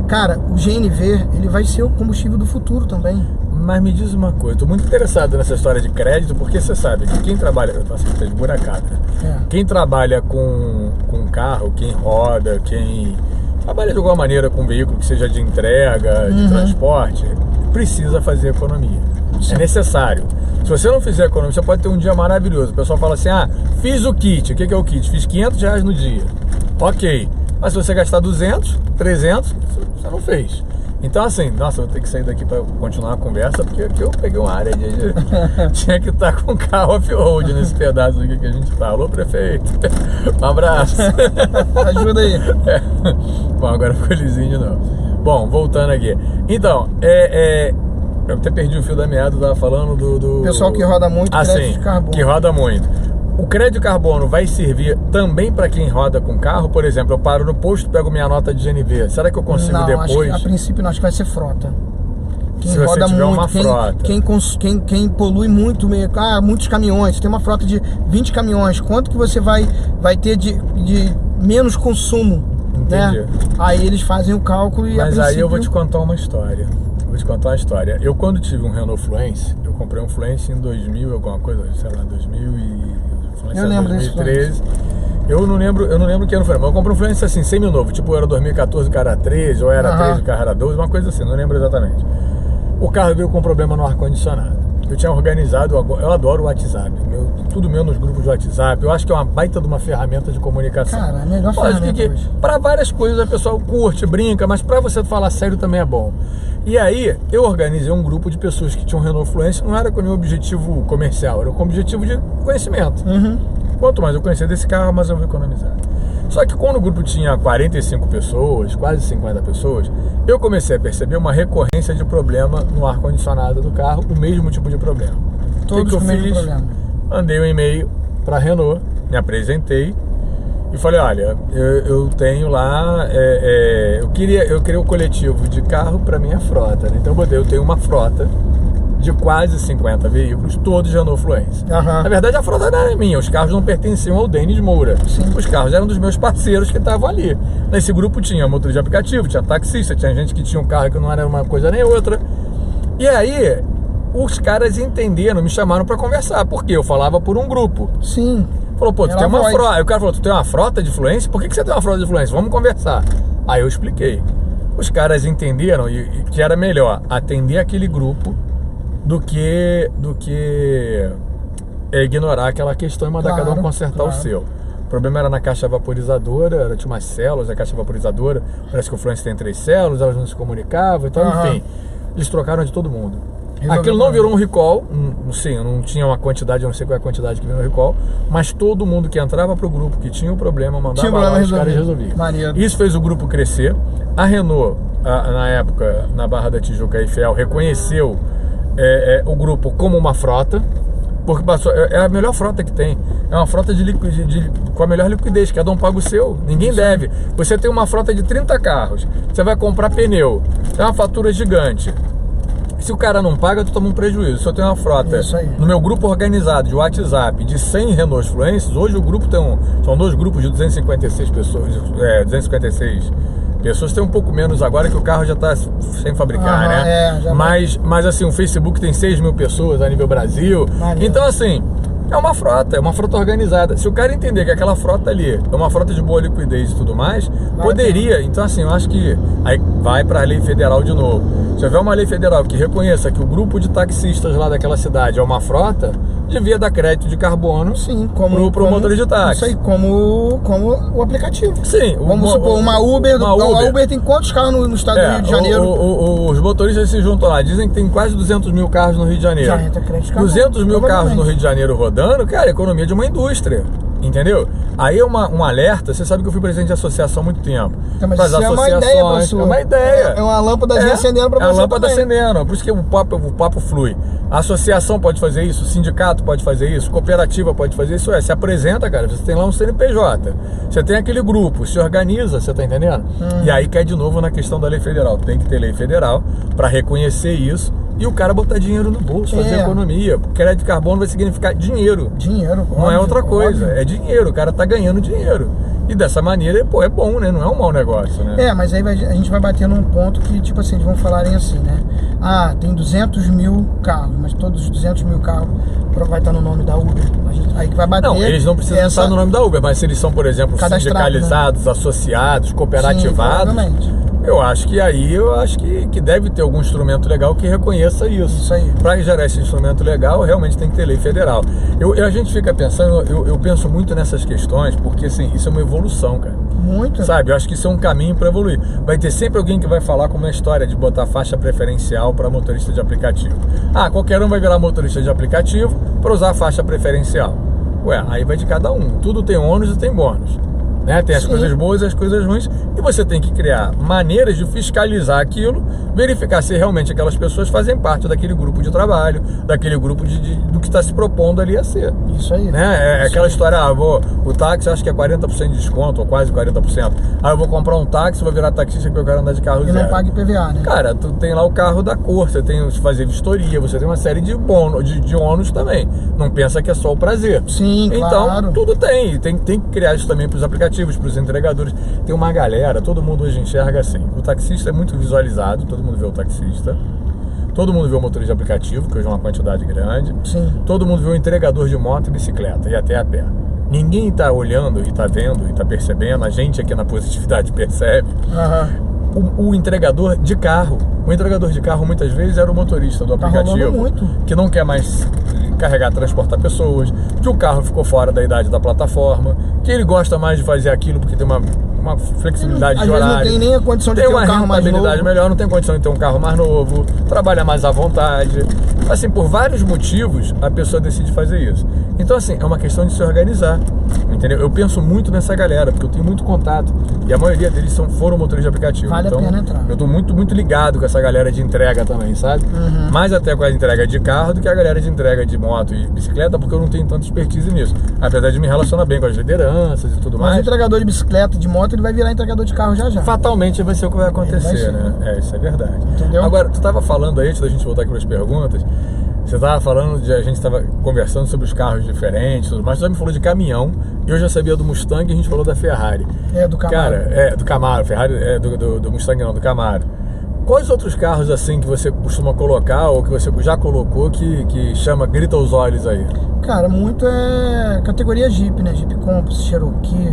Cara, o GNV, ele vai ser o combustível do futuro também. Mas me diz uma coisa, estou muito interessado nessa história de crédito, porque você sabe que quem trabalha... Nossa, tá esburacado, né? Quem trabalha com carro, quem roda, quem trabalha de alguma maneira com veículo que seja de entrega, de transporte, precisa fazer economia. Sim. É necessário. Se você não fizer economia, você pode ter um dia maravilhoso. O pessoal fala assim, fiz o kit. O que é o kit? Fiz R$500 no dia. Ok. Mas se você gastar 200, 300, você não fez. Então assim, nossa, eu vou ter que sair daqui para continuar a conversa, porque aqui eu peguei uma área de... tinha que estar com o carro off-road nesse pedaço aqui que a gente tá. Alô, prefeito. Um abraço. Ajuda aí. Bom, agora ficou lisinho não. Bom, voltando aqui. Então, eu até perdi o fio da meada, tava falando do... Pessoal que roda muito, crédito de carbono. Que roda muito. O crédito de carbono vai servir também para quem roda com carro? Por exemplo, eu paro no posto, pego minha nota de GNV. Será que eu consigo depois? Acho que, a princípio não, acho que vai ser frota. Quem se roda você tiver muito, uma frota. Quem polui muito, muitos caminhões, tem uma frota de 20 caminhões, quanto que você vai ter de menos consumo? Entendi. Né? Aí eles fazem o cálculo e Mas aí eu vou te contar uma história. Eu, quando tive um Renault Fluence, eu comprei um Fluence em 2000, alguma coisa, sei lá, 2000 e... Eu lembro 2013. Eu não lembro que ano foi, mas eu comprei um Fluence assim, semi-novo, tipo era 2014 o carro era 13, ou era 13 o carro era 12, uma coisa assim, não lembro exatamente. O carro veio com problema no ar-condicionado. Eu tinha organizado, eu adoro o WhatsApp, tudo meu nos grupos de WhatsApp, eu acho que é uma baita de uma ferramenta de comunicação. Cara, é a melhor ferramenta hoje. Para várias coisas a pessoa curte, brinca, mas para você falar sério também é bom. E aí, eu organizei um grupo de pessoas que tinham Renault Fluence, não era com nenhum objetivo comercial, era com objetivo de conhecimento. Quanto mais eu conhecer desse carro, mais eu vou economizar. Só que quando o grupo tinha 45 pessoas, quase 50 pessoas, eu comecei a perceber uma recorrência de problema no ar-condicionado do carro, o mesmo tipo de problema. Todos que com o eu mesmo fiz? problema. Mandei um e-mail para a Renault, me apresentei e falei, olha, eu tenho lá, eu queria o coletivo de carro para minha frota, né? Então eu tenho uma frota de quase 50 veículos, todos Renault Fluence. Na verdade, a frota não era minha, os carros não pertenciam ao Denis Moura. Sim. Os carros eram dos meus parceiros que estavam ali. Nesse grupo tinha motorista de aplicativo, tinha taxista, tinha gente que tinha um carro que não era uma coisa nem outra. E aí, os caras entenderam, me chamaram para conversar, porque eu falava por um grupo. Sim. Falou, pô, tu tem uma frota. Aí o cara falou, tu tem uma frota de Fluence? Por que você tem uma frota de Fluence? Vamos conversar. Aí eu expliquei. Os caras entenderam e que era melhor atender aquele grupo do que ignorar aquela questão e mandar cada um consertar o seu. O problema era na caixa vaporizadora, tinha umas células, a caixa vaporizadora, parece que o Fluence tem 3 células, elas não se comunicavam, então enfim, eles trocaram de todo mundo. Aquilo não virou um recall, não tinha uma quantidade, eu não sei qual é a quantidade que virou um recall, mas todo mundo que entrava pro grupo que tinha um problema, mandava lá, os caras resolviam. Isso fez o grupo crescer. A Renault, na época, na Barra da Tijuca, a Eiffel, reconheceu o grupo como uma frota, porque é a melhor frota que tem. É uma frota com a melhor liquidez, cada um paga o seu, ninguém deve. Você tem uma frota de 30 carros, você vai comprar pneu, é uma fatura gigante. Se o cara não paga, tu toma um prejuízo. Se eu tenho uma frota no meu grupo organizado de WhatsApp de 100 Renault Fluence, hoje o grupo são 2 grupos de 256 pessoas, 256 pessoas, tem um pouco menos agora que o carro já está sem fabricar, né? Mas assim, o Facebook tem 6 mil pessoas a nível Brasil. Então assim, é uma frota organizada. Se o cara entender que aquela frota ali é uma frota de boa liquidez e tudo mais, poderia. Então assim, eu acho que aí vai para a lei federal de novo. Se houver uma lei federal que reconheça que o grupo de taxistas lá daquela cidade é uma frota, devia dar crédito de carbono pro motor de táxi. Isso aí, como o aplicativo. Sim. Vamos supor, uma Uber. A Uber tem quantos carros no estado do Rio de Janeiro? Os motoristas se juntam lá, dizem que tem quase 200 mil carros no Rio de Janeiro. Já entra crédito de carbono. 200 mil carros no Rio de Janeiro rodando, cara, a economia de uma indústria. Entendeu? Aí é um alerta. Você sabe que eu fui presidente de associação há muito tempo. Então, mas isso é uma ideia, professor. É uma ideia. É uma lâmpada acendendo para você. É uma lâmpada acendendo. Por isso que o papo flui. A associação pode fazer isso, o sindicato pode fazer isso, cooperativa pode fazer isso. Se apresenta, cara. Você tem lá um CNPJ. Você tem aquele grupo, se organiza, você tá entendendo? E aí cai de novo na questão da lei federal. Tem que ter lei federal para reconhecer isso. E o cara botar dinheiro no bolso, fazer economia. Crédito de carbono vai significar dinheiro. Dinheiro, não é outra coisa, é dinheiro. O cara tá ganhando dinheiro. E dessa maneira, pô, é bom, né? Não é um mau negócio, né? Mas aí a gente vai bater num ponto que, tipo assim, eles vão falarem assim, né? Ah, tem 200 mil carros, mas todos os 200 mil carros vai estar no nome da Uber. Aí que vai bater. Não, eles não precisam estar no nome da Uber, mas se eles são, por exemplo, sindicalizados, associados, cooperativados. Sim, eu acho que deve ter algum instrumento legal que reconheça isso. Para gerar esse instrumento legal, realmente tem que ter lei federal. A gente fica pensando, eu penso muito nessas questões, porque assim, isso é uma evolução, cara. Muito. Sabe, eu acho que isso é um caminho para evoluir. Vai ter sempre alguém que vai falar como é a história de botar faixa preferencial para motorista de aplicativo. Qualquer um vai virar motorista de aplicativo para usar a faixa preferencial. Aí vai de cada um. Tudo tem ônus e tem bônus. Tem as coisas boas e as coisas ruins, e você tem que criar maneiras de fiscalizar aquilo, verificar se realmente aquelas pessoas fazem parte daquele grupo de trabalho, daquele grupo do que está se propondo ali a ser. Isso aí. Aquela história, o táxi acho que é 40% de desconto, ou quase 40%. Eu vou comprar um táxi, vou virar taxista porque eu quero andar de carro zero. E não paga IPVA, né? Cara, tu tem lá o carro da cor, você tem que fazer vistoria, você tem uma série de ônus também. Não pensa que é só o prazer. Sim, claro. Então, tudo tem que criar isso também para os aplicativos, para os entregadores. Tem uma galera, todo mundo hoje enxerga assim. O taxista é muito visualizado, todo mundo vê o taxista. Todo mundo vê o motorista de aplicativo, que hoje é uma quantidade grande. Sim. Todo mundo vê o entregador de moto e bicicleta, e até a pé. Ninguém está olhando e está vendo e está percebendo, a gente aqui na Positividade percebe. O entregador de carro. O entregador de carro muitas vezes era o motorista do aplicativo, que não quer mais carregar, transportar pessoas, que o carro ficou fora da idade da plataforma, que ele gosta mais de fazer aquilo porque tem uma flexibilidade Às de vezes horário. não tem nem a condição de Tem ter um uma carro mais rentabilidade novo. melhor, não tem condição de ter um carro mais novo, trabalha mais à vontade. Assim, por vários motivos, a pessoa decide fazer isso. Então, assim, é uma questão de se organizar, entendeu? Eu penso muito nessa galera, porque eu tenho muito contato, e a maioria deles foram motores de aplicativo. Vale então, a pena entrar. eu tô muito ligado com essa galera de entrega também, sabe? Mais até com a entrega de carro do que a galera de entrega de moto e bicicleta, porque eu não tenho tanta expertise nisso. Apesar de me relacionar bem com as lideranças e tudo Mas o mais. entregador de bicicleta, de moto, ele vai virar entregador de carro já. Fatalmente vai ser o que vai acontecer, ser. né? Isso é verdade. Entendeu? Agora, tu tava falando aí, antes da gente voltar aqui para as perguntas, você tava falando a gente tava conversando sobre os carros diferentes, tudo mais, tu já me falou de caminhão, eu já sabia do Mustang e a gente falou da Ferrari. Do Camaro. Cara, do Camaro, Ferrari do Mustang não, do Camaro. Quais outros carros assim que você costuma colocar ou que você já colocou que grita aos olhos aí? Cara, muito é categoria Jeep, né? Jeep Compass, Cherokee,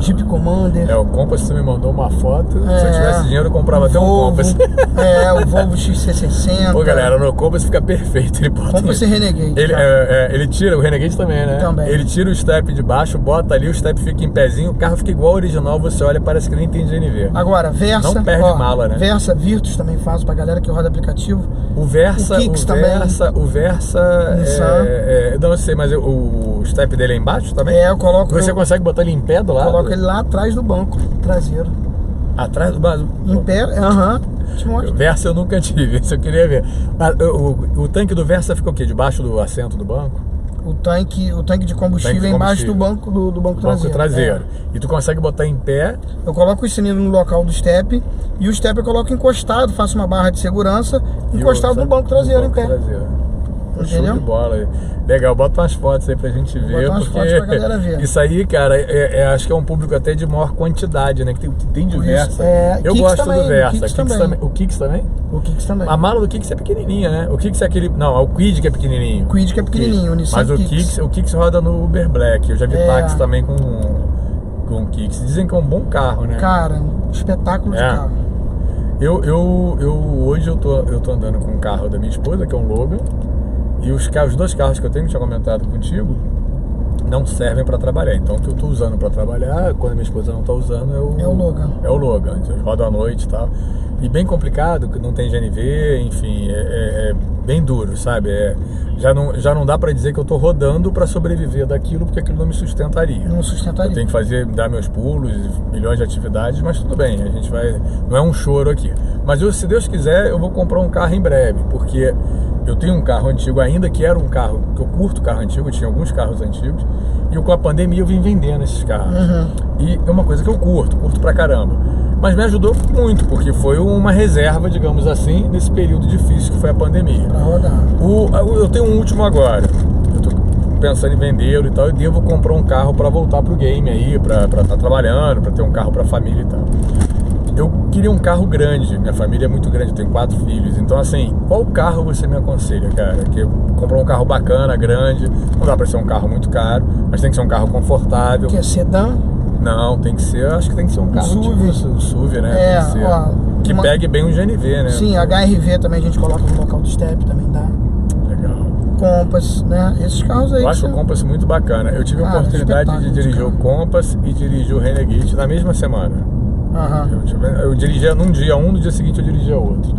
Jeep Commander. O Compass você me mandou uma foto, se eu tivesse dinheiro eu comprava até um Compass. O Volvo XC60. Pô, galera, no Compass fica perfeito. Ele bota Compass e Renegade. Ele tira, o Renegade também, né? Também. Ele tira o step de baixo, bota ali, o step fica em pezinho, o carro fica igual ao original, você olha, parece que nem tem GNV. Agora, Versa. Não perde mala, né? Versa, Virtus também faço pra galera que roda aplicativo. O Versa, o Versa Nissan. não sei, mas o step dele é embaixo também? Eu coloco. Você consegue botar ele em pé do lado? Coloco ele lá atrás do banco traseiro. Atrás do banco? Em pé, Te mostro. Versa eu nunca tive, isso eu queria ver. Mas o tanque do Versa fica o quê? Debaixo do assento do banco? O tanque de combustível é embaixo do banco traseiro. E tu consegue botar em pé. Eu coloco o cilindro no local do step e o step eu coloco encostado, faço uma barra de segurança encostado no banco traseiro em pé. Entendeu? Show de bola. Legal, bota umas fotos aí pra gente ver. Bota umas fotos pra galera ver. Isso aí, cara, acho que é um público até de maior quantidade, né? Que tem diversa. Eu Kicks gosto também, do Versa. o Kicks também. O Kicks também? O Kicks também. A mala do Kicks é pequenininha, né? O Kicks é aquele... Não, é o Quid que é pequenininho. O Quid que é pequenininho, o Nissan Mas o Kicks roda no Uber Black. Eu já vi táxi também com o Kicks. Dizem que é um bom carro, né? Cara, espetáculo de carro. Hoje eu tô andando com um carro da minha esposa, que é um Logan. E os dois carros que eu tenho, que eu tinha comentado contigo, não servem para trabalhar. Então o que eu tô usando para trabalhar, quando a minha esposa não tá usando, é o Logan. É o Logan. Então, eu rodo à noite e tal. E bem complicado, que não tem GNV, enfim, é bem duro, sabe? Já não dá para dizer que eu tô rodando para sobreviver daquilo, porque aquilo não me sustentaria. Não sustentaria. Eu tenho que dar meus pulos, milhões de atividades, mas tudo bem, a gente vai... Não é um choro aqui. Mas se Deus quiser, eu vou comprar um carro em breve, porque eu tenho um carro antigo ainda, que era um carro, que eu curto carro antigo, eu tinha alguns carros antigos, e com a pandemia eu vim vendendo esses carros. E é uma coisa que eu curto pra caramba. Mas me ajudou muito, porque foi uma reserva, digamos assim, nesse período difícil que foi a pandemia. Pra rodar. Eu tenho um último agora. Eu tô pensando em vendê-lo e tal, e devo comprar um carro para voltar pro game aí, pra estar trabalhando, para ter um carro pra família e tal. Eu queria um carro grande, minha família é muito grande, eu tenho 4 filhos. Então assim, qual carro você me aconselha, cara? Que comprar um carro bacana, grande, não dá pra ser um carro muito caro, mas tem que ser um carro confortável. Que é sedã? Não, tem que ser, acho que tem que ser um carro SUV. tipo SUV, né? Tem que ser, que pegue bem um GNV, né? Sim, HRV também a gente coloca no local do step, também dá. Legal. Compass, né? Esses carros aí. Eu acho o Compass muito bacana. Eu tive a oportunidade de dirigir o Compass e dirigir o Renegade na mesma semana. Eu dirigia num dia um, no dia seguinte eu dirigia outro.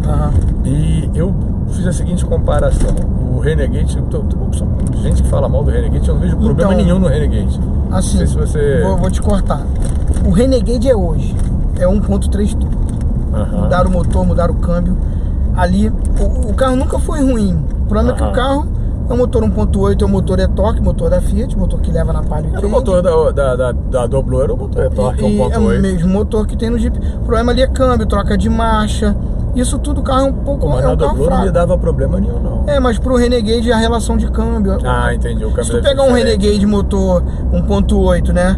E eu fiz a seguinte comparação. O Renegade, gente que fala mal do Renegade, eu não vejo problema nenhum no Renegade. Assim, não sei se você... vou te cortar. O Renegade é hoje, é 1.3 turbo. Mudaram o motor, mudaram o câmbio. Ali, o carro nunca foi ruim. O problema é que o carro é um motor 1.8, é um motor e-torque, motor da Fiat, motor que leva na Palio. Era o motor da Doblo, era o motor e-torque 1.8. É o mesmo motor que tem no Jeep. O problema ali é câmbio, troca de marcha. Isso tudo, o carro é um pouco mas na Doblo não me dava problema nenhum, não. Mas pro Renegade a relação de câmbio. Entendi. O câmbio se tu pegar um Renegade motor 1.8, né?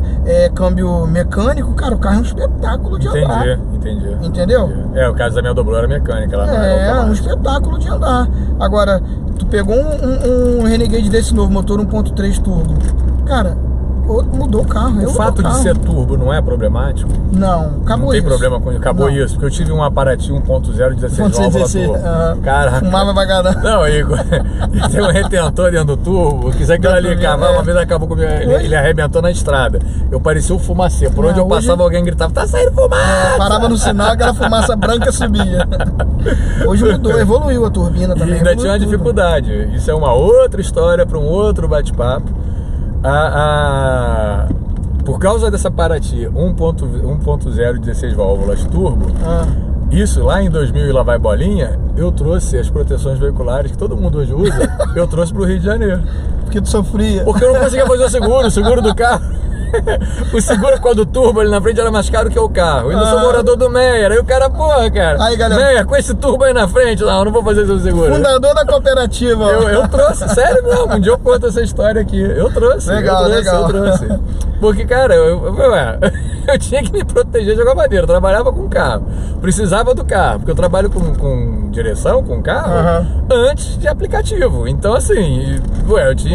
Câmbio mecânico, cara, o carro é um espetáculo de andar. Entendi. Entendeu? O caso da minha Doblo era mecânica. Ela um espetáculo de andar. Agora, tu pegou um Renegade desse novo, motor 1.3 turbo. Cara, mudou o carro. O fato de ser turbo não é problemático? Não, acabou não tem isso. problema com isso. Acabou Não. isso. Porque eu tive um Abarth 1.0 16 válvulas turbo. Cara, fumava pra caramba. não, e tem um retentor dentro do turbo. Quiser que ele acabar, uma vez acabou comigo, ele arrebentou na estrada. Eu parecia um fumacê. Por onde eu passava, alguém gritava, tá saindo fumaça! Parava no sinal, aquela fumaça branca subia. Hoje mudou, evoluiu a turbina também. E ainda tinha uma dificuldade. Isso é uma outra história para um outro bate-papo. Por causa dessa Paraty 1.0 16 válvulas turbo, isso lá em 2000 e lá vai bolinha, eu trouxe as proteções veiculares que todo mundo hoje usa, eu trouxe pro Rio de Janeiro. Porque tu sofria. Porque eu não conseguia fazer o seguro do carro. O seguro com o turbo ali na frente era mais caro que o carro. Eu ainda sou morador do Meyer. Aí o cara, porra, cara. Aí, galera, Meyer, com esse turbo aí na frente, não vou fazer seu seguro. Fundador da cooperativa. Eu trouxe, sério mesmo. Um dia eu conto essa história aqui. Eu trouxe. Legal. Eu trouxe. Porque, cara, eu tinha que me proteger de alguma maneira. Eu trabalhava com carro. Precisava do carro. Porque eu trabalho com direção, com carro, antes de aplicativo. Então, assim,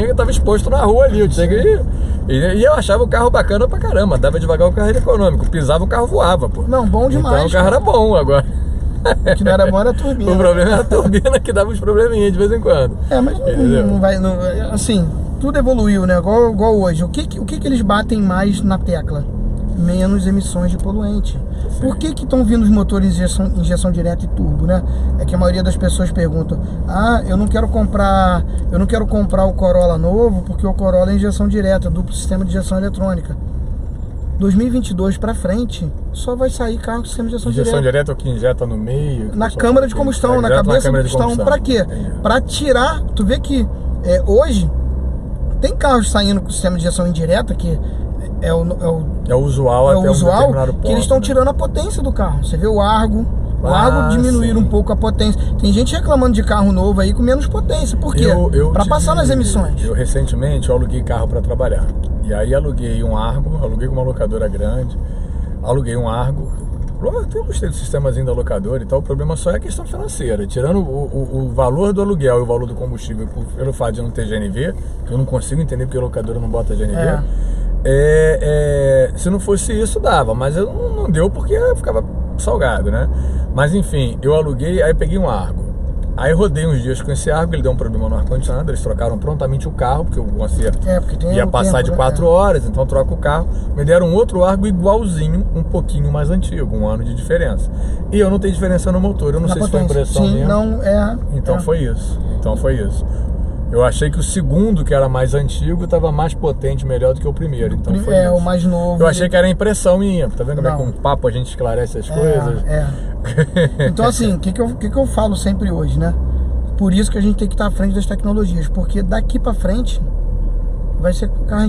eu tava exposto na rua ali. Eu tinha que ir. E eu achava o carro bacana pra caramba. Andava devagar, o carro era econômico. Pisava, o carro voava, pô. Não, bom demais. Então o carro era bom agora. O que não era bom era a turbina. O problema era a turbina que dava uns probleminhas de vez em quando. Mas não vai. Assim, tudo evoluiu, né? Igual hoje. O que eles batem mais na tecla? Menos emissões de poluente. Sim. Por que estão vindo os motores injeção direta e turbo, né? É que a maioria das pessoas perguntam: eu não quero comprar o Corolla novo porque o Corolla é injeção direta, duplo sistema de injeção eletrônica. 2022 para frente, só vai sair carro com sistema de injeção direta. Injeção direta é o que injeta no meio? Na câmara de combustão, na cabeça de combustão. Para quê? Para tirar. Tu vê que hoje tem carros saindo com sistema de injeção indireta que é o usual até um determinado ponto, que eles estão tirando a potência do carro. Você vê o Argo. O Argo diminuíram um pouco a potência. Tem gente reclamando de carro novo aí com menos potência. Por quê? Para passar nas emissões. Eu recentemente aluguei carro para trabalhar. E aí aluguei um Argo, aluguei com uma locadora grande. Aluguei um Argo. Eu até gostei do sistemazinho da locadora e tal. O problema só é a questão financeira. Tirando o valor do aluguel e o valor do combustível pelo fato de não ter GNV, que eu não consigo entender porque a locadora não bota GNV. Se não fosse isso, dava. Mas não deu porque ficava salgado, né? Mas enfim, eu aluguei, aí peguei um Argo. Aí rodei uns dias com esse Argo, ele deu um problema no ar-condicionado, eles trocaram prontamente o carro, porque o conserto ia passar de 4 horas, então troca o carro. Me deram um outro Argo igualzinho, um pouquinho mais antigo, 1 ano de diferença. E eu não tenho diferença no motor, eu não sei se foi impressão minha. Então foi isso. Eu achei que o segundo, que era mais antigo, estava mais potente, melhor do que o primeiro. Então foi isso. O mais novo. Eu achei que era impressão minha. Tá vendo como é que com um papo a gente esclarece as coisas? Então assim, o que eu falo sempre hoje, né? Por isso que a gente tem que estar à frente das tecnologias. Porque daqui pra frente vai ser carro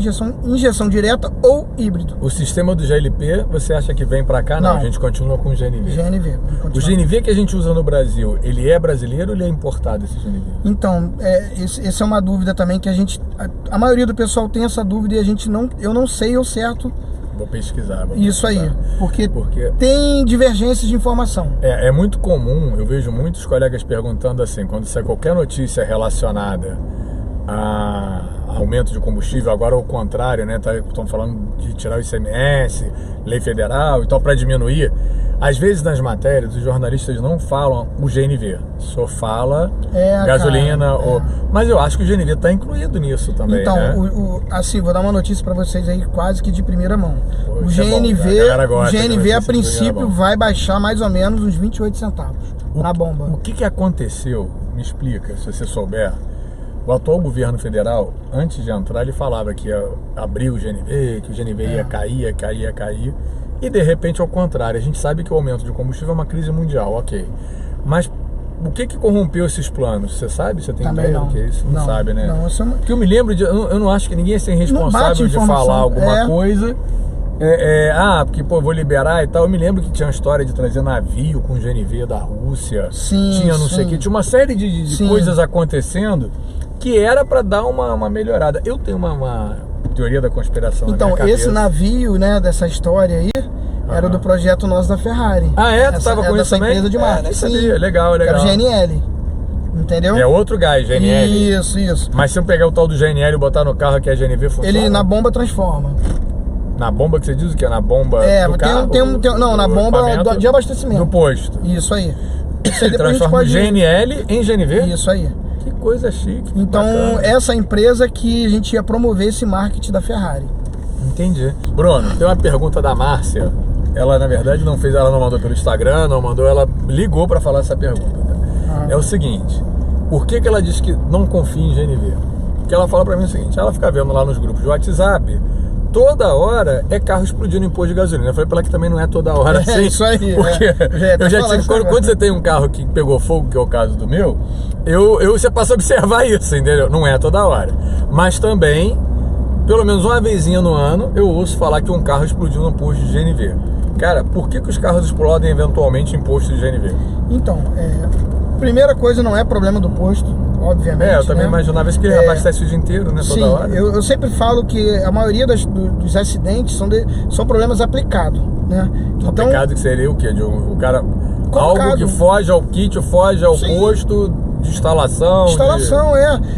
injeção direta ou híbrido. O sistema do GLP, você acha que vem pra cá? Não, a gente continua com o GNV. O GNV que a gente usa no Brasil, ele é brasileiro ou ele é importado, esse GNV? Então, essa é uma dúvida também que a maioria do pessoal tem essa dúvida e eu não sei ao certo. Vou pesquisar. Isso aí, porque tem divergências de informação. É muito comum, eu vejo muitos colegas perguntando assim, quando sai qualquer notícia relacionada a aumento de combustível, agora ao contrário, né? Estão falando de tirar o ICMS, lei federal e tal, para diminuir. Às vezes nas matérias os jornalistas não falam o GNV, só fala gasolina. Mas eu acho que o GNV está incluído nisso também. Então, né? Assim, vou dar uma notícia para vocês aí quase que de primeira mão. O GNV a princípio vai baixar mais ou menos uns 28 centavos na bomba. O que aconteceu? Me explica, se você souber. O atual governo federal, antes de entrar, ele falava que ia abrir o GNV, que o GNV ia cair. E de repente, ao contrário, a gente sabe que o aumento de combustível é uma crise mundial, ok. Mas o que corrompeu esses planos? Você sabe? Você tem também ideia do que é isso? Não sabe, né? Porque eu me lembro eu não acho que ninguém é responsável de falar alguma coisa. Porque vou liberar e tal. Eu me lembro que tinha uma história de trazer navio com GNV da Rússia. Tinha não sei o que. Tinha uma série de coisas acontecendo que era para dar uma melhorada. Eu tenho uma teoria da conspiração na minha cabeça. Esse navio, né, dessa história aí, era do projeto nosso da Ferrari. Tu tava com isso também? Empresa de marketing. Nem sabia. Legal. Era o GNL. Entendeu? É outro gás, GNL. Isso. Mas se eu pegar o tal do GNL e botar no carro que é GNV, funciona? Ele na bomba transforma. Na bomba que você diz o que é? Na bomba do carro? Não, na bomba de abastecimento. Do posto. Isso aí. Isso aí Ele depois a gente transforma pode... GNL em GNV? Isso aí. Que coisa chique. Então, bacana. essa empresa que a gente ia promover esse marketing da Ferrari. Entendi. Bruno, tem uma pergunta da Márcia. Ela, na verdade, ela não mandou pelo Instagram, ela ligou para falar essa pergunta. É o seguinte, por que ela diz que não confia em GNV? Porque ela fala para mim o seguinte, ela fica vendo lá nos grupos de WhatsApp, toda hora é carro explodindo em posto de gasolina. Eu falei pra ela que também não é toda hora assim. Isso aí. Porque eu já tive, quando você tem um carro que pegou fogo, que é o caso do meu, você passa a observar isso, entendeu? Não é toda hora. Mas também, pelo menos uma vezinha no ano, eu ouço falar que um carro explodiu num posto de GNV. Cara, por que os carros explodem eventualmente em posto de GNV? Então, primeira coisa, não é problema do posto, obviamente. Eu também imaginava isso, que ele abastece o dia inteiro, né? Toda hora. Eu sempre falo que a maioria dos acidentes são problemas aplicados, né? Então, aplicado que seria o quê? O cara... Colocado. Algo que foge ao kit, foge ao posto de instalação.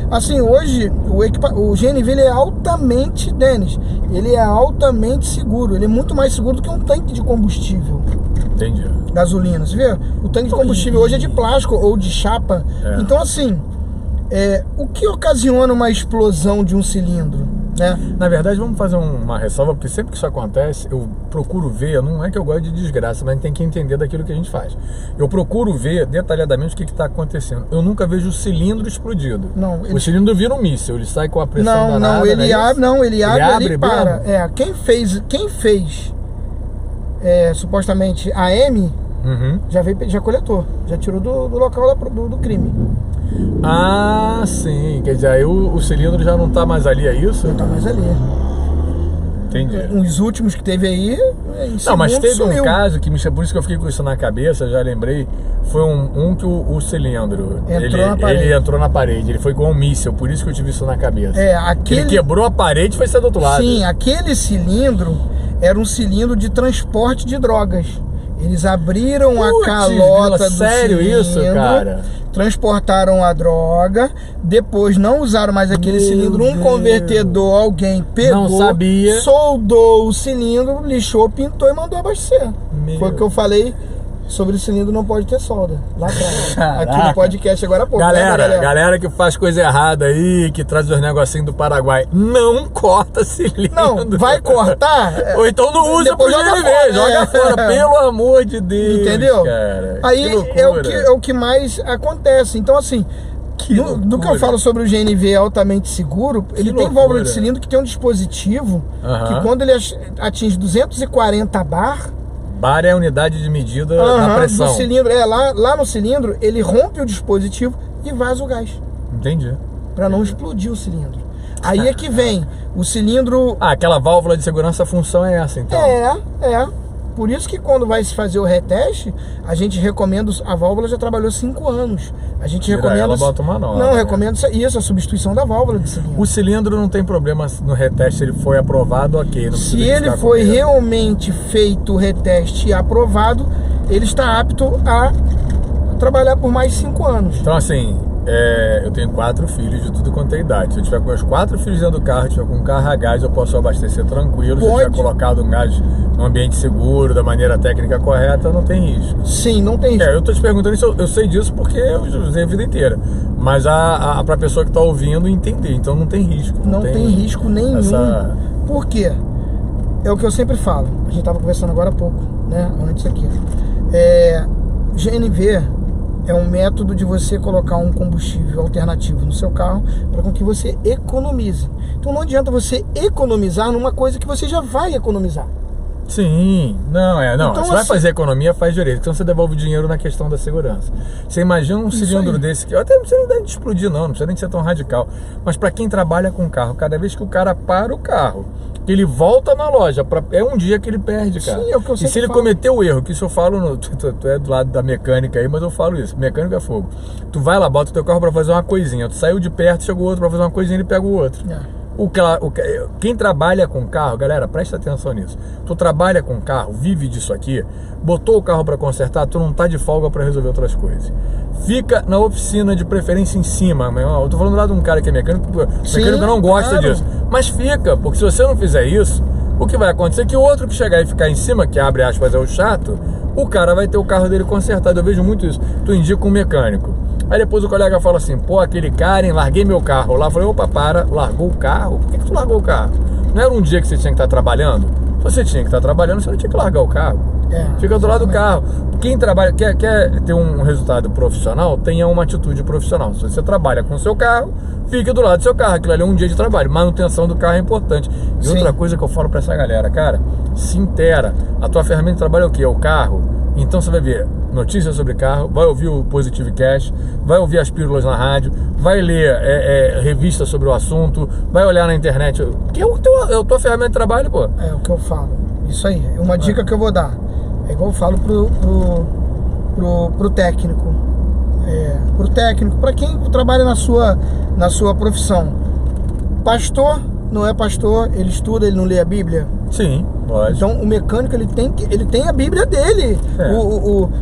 Assim, hoje o GNV ele é altamente, Denis, ele é altamente seguro. Ele é muito mais seguro do que um tanque de combustível. Entendi. Gasolina, você vê? O tanque de combustível hoje é de plástico ou de chapa. Então, assim, o que ocasiona uma explosão de um cilindro? Né? Na verdade, vamos fazer uma ressalva, porque sempre que isso acontece, eu procuro ver, não é que eu gosto de desgraça, mas tem que entender daquilo que a gente faz. Eu procuro ver detalhadamente o que está acontecendo. Eu nunca vejo o cilindro explodido. O cilindro vira um míssil, ele sai com a pressão danada. Ele abre e para. Mesmo? Quem fez supostamente a M, já coletou, já tirou do local do crime. Ah, sim. Quer dizer, aí o cilindro já não tá mais ali, é isso? Não tá mais ali. Entendi. Os últimos que teve aí, não, mas teve sumiu. um caso que por isso que eu fiquei com isso na cabeça, já lembrei. Foi um que o cilindro ele entrou na parede, ele foi com um míssil, por isso que eu tive isso na cabeça. Ele quebrou a parede e foi sair do outro lado. Sim, aquele cilindro era um cilindro de transporte de drogas. Eles abriram a calota do sério cilindro, isso, cara? Transportaram a droga, depois não usaram mais aquele cilindro, um convertedor, alguém pegou, não sabia, soldou o cilindro, lixou, pintou e mandou abastecer. Foi o que eu falei sobre o cilindro não pode ter solda. Lá atrás. Aqui no podcast agora há pouco. Galera que faz coisa errada aí, que traz os negocinhos do Paraguai, não corta cilindro. Não, vai cortar? Ou então não usa pro GNV, joga fora, pelo amor de Deus. Entendeu? Cara, aí é o que mais acontece. Então, assim, do que eu falo sobre o GNV altamente seguro, ele tem válvula de cilindro que tem um dispositivo que quando ele atinge 240 bar é a unidade de medida da pressão. Do cilindro, lá no cilindro, ele rompe o dispositivo e vaza o gás. Entendi. Para não explodir o cilindro. Aí é que vem o cilindro... aquela válvula de segurança, a função é essa, então? Por isso que quando vai se fazer o reteste, a gente recomenda... A válvula já trabalhou 5 anos. A gente recomenda... Ela bota uma nova. Não, recomendo isso, a substituição da válvula de cilindro. O cilindro não tem problema no reteste, ele foi aprovado, ok. Não se ele foi realmente feito o reteste e aprovado, ele está apto a trabalhar por mais 5 anos. Então, assim... eu tenho 4 filhos de tudo quanto é idade. Se eu tiver com meus 4 filhos dentro do carro, tiver com um carro a gás, eu posso abastecer tranquilo. Se eu tiver colocado um gás num ambiente seguro, da maneira técnica correta, não tem risco. Sim, não tem risco. Eu tô te perguntando isso, eu sei disso porque eu usei a vida inteira. Mas pra pessoa que tá ouvindo entender, então não tem risco. Não tem risco nenhum. Por quê? É o que eu sempre falo. A gente tava conversando agora há pouco, né? Antes aqui. GNV é um método de você colocar um combustível alternativo no seu carro para com que você economize. Então não adianta você economizar numa coisa que você já vai economizar. Sim, não. Então, você vai fazer economia, faz direito, então você devolve o dinheiro na questão da segurança. Você imagina um cilindro desse, que até não precisa nem de explodir não precisa nem de ser tão radical, mas para quem trabalha com carro, cada vez que o cara para o carro, ele volta na loja, é um dia que ele perde, cara. Sim, é o que eu sempre E se ele cometeu o erro, que isso eu falo, tu é do lado da mecânica aí, mas eu falo isso, mecânico é fogo. Tu vai lá, bota o teu carro para fazer uma coisinha, tu saiu de perto, chegou outro para fazer uma coisinha, ele pega o outro. Quem trabalha com carro, galera, presta atenção nisso. Tu trabalha com carro, vive disso aqui, botou o carro para consertar, tu não tá de folga para resolver outras coisas. Fica na oficina, de preferência em cima. Eu tô falando lá de um cara que é mecânico, mecânico não gosta disso. Mas fica, porque se você não fizer isso, o que vai acontecer é que o outro que chegar e ficar em cima, que abre aspas é o chato, o cara vai ter o carro dele consertado. Eu vejo muito isso. Tu indica um mecânico. Aí depois o colega fala assim, pô, aquele cara, hein, larguei meu carro lá. Eu falei, opa, largou o carro? Por que tu largou o carro? Não era um dia que você tinha que estar trabalhando? Se você tinha que estar trabalhando, você não tinha que largar o carro. Fica do lado do carro. Quem trabalha, quer ter um resultado profissional, tenha uma atitude profissional. Se você trabalha com o seu carro, fique do lado do seu carro. Aquilo ali é um dia de trabalho. Manutenção do carro é importante. E outra coisa que eu falo pra essa galera, cara, se intera. A tua ferramenta de trabalho é o quê? É o carro. Então você vai ver notícias sobre carro, vai ouvir o Positive Cash, vai ouvir as pílulas na rádio, vai ler revistas sobre o assunto, vai olhar na internet. Que é a tua ferramenta de trabalho, pô. É o que eu falo. Isso aí. Uma dica que eu vou dar. É igual eu falo pro técnico. Pro técnico, para quem trabalha na sua profissão. Pastor não é pastor, ele estuda, ele não lê a Bíblia? Sim, lógico. Então o mecânico ele tem a Bíblia dele.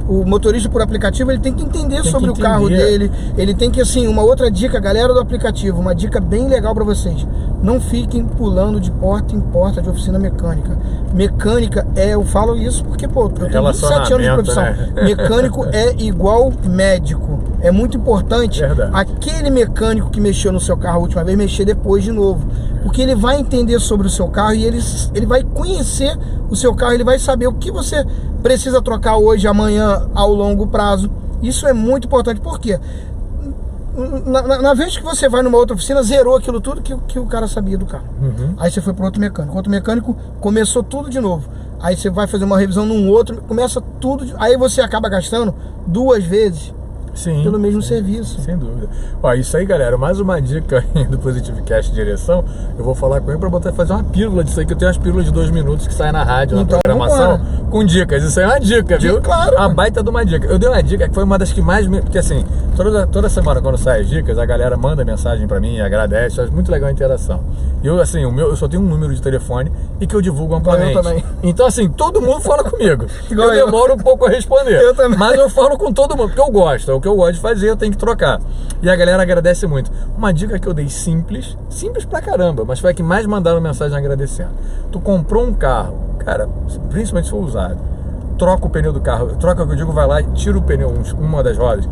O motorista por aplicativo ele tem que entender sobre o carro dele. Ele tem que, assim, uma outra dica, galera do aplicativo, uma dica bem legal para vocês: não fiquem pulando de porta em porta de oficina mecânica. Mecânica eu falo isso porque, pô, eu tenho 27 anos de profissão, né? Mecânico é igual médico. É muito importante aquele mecânico que mexeu no seu carro a última vez, mexer depois de novo. Porque ele vai entender sobre o seu carro e ele vai conhecer o seu carro, ele vai saber o que você precisa trocar hoje, amanhã, ao longo prazo. Isso é muito importante. Por quê? Na vez que você vai numa outra oficina, zerou aquilo tudo que o cara sabia do carro. Aí você foi para outro mecânico começou tudo de novo. Aí você vai fazer uma revisão num outro, começa tudo, aí você acaba gastando 2 vezes. Sim, pelo mesmo serviço. Sem dúvida. Ó, isso aí, galera, mais uma dica do Positive Cash Direção. Eu vou falar com ele pra fazer uma pílula disso aí, que eu tenho umas pílulas de 2 minutos que saem na rádio, na programação, com dicas. Isso aí é uma dica, viu? Claro. Uma baita de uma dica. Eu dei uma dica que foi uma das que mais me... Porque assim, toda semana quando saem as dicas, a galera manda mensagem pra mim, agradece, acho muito legal a interação. E eu, assim, eu só tenho um número de telefone e que eu divulgo amplamente. Eu também. Então, assim, todo mundo fala comigo. Igual eu demoro um pouco a responder. Eu também. Mas eu falo com todo mundo, porque eu gosto. É o que eu gosto de fazer, eu tenho que trocar. E a galera agradece muito. Uma dica que eu dei simples pra caramba, mas foi a que mais mandaram mensagem agradecendo. Tu comprou um carro, cara, principalmente se for usado, troca o pneu do carro, troca o que eu digo, vai lá e tira o pneu, uma das rodas,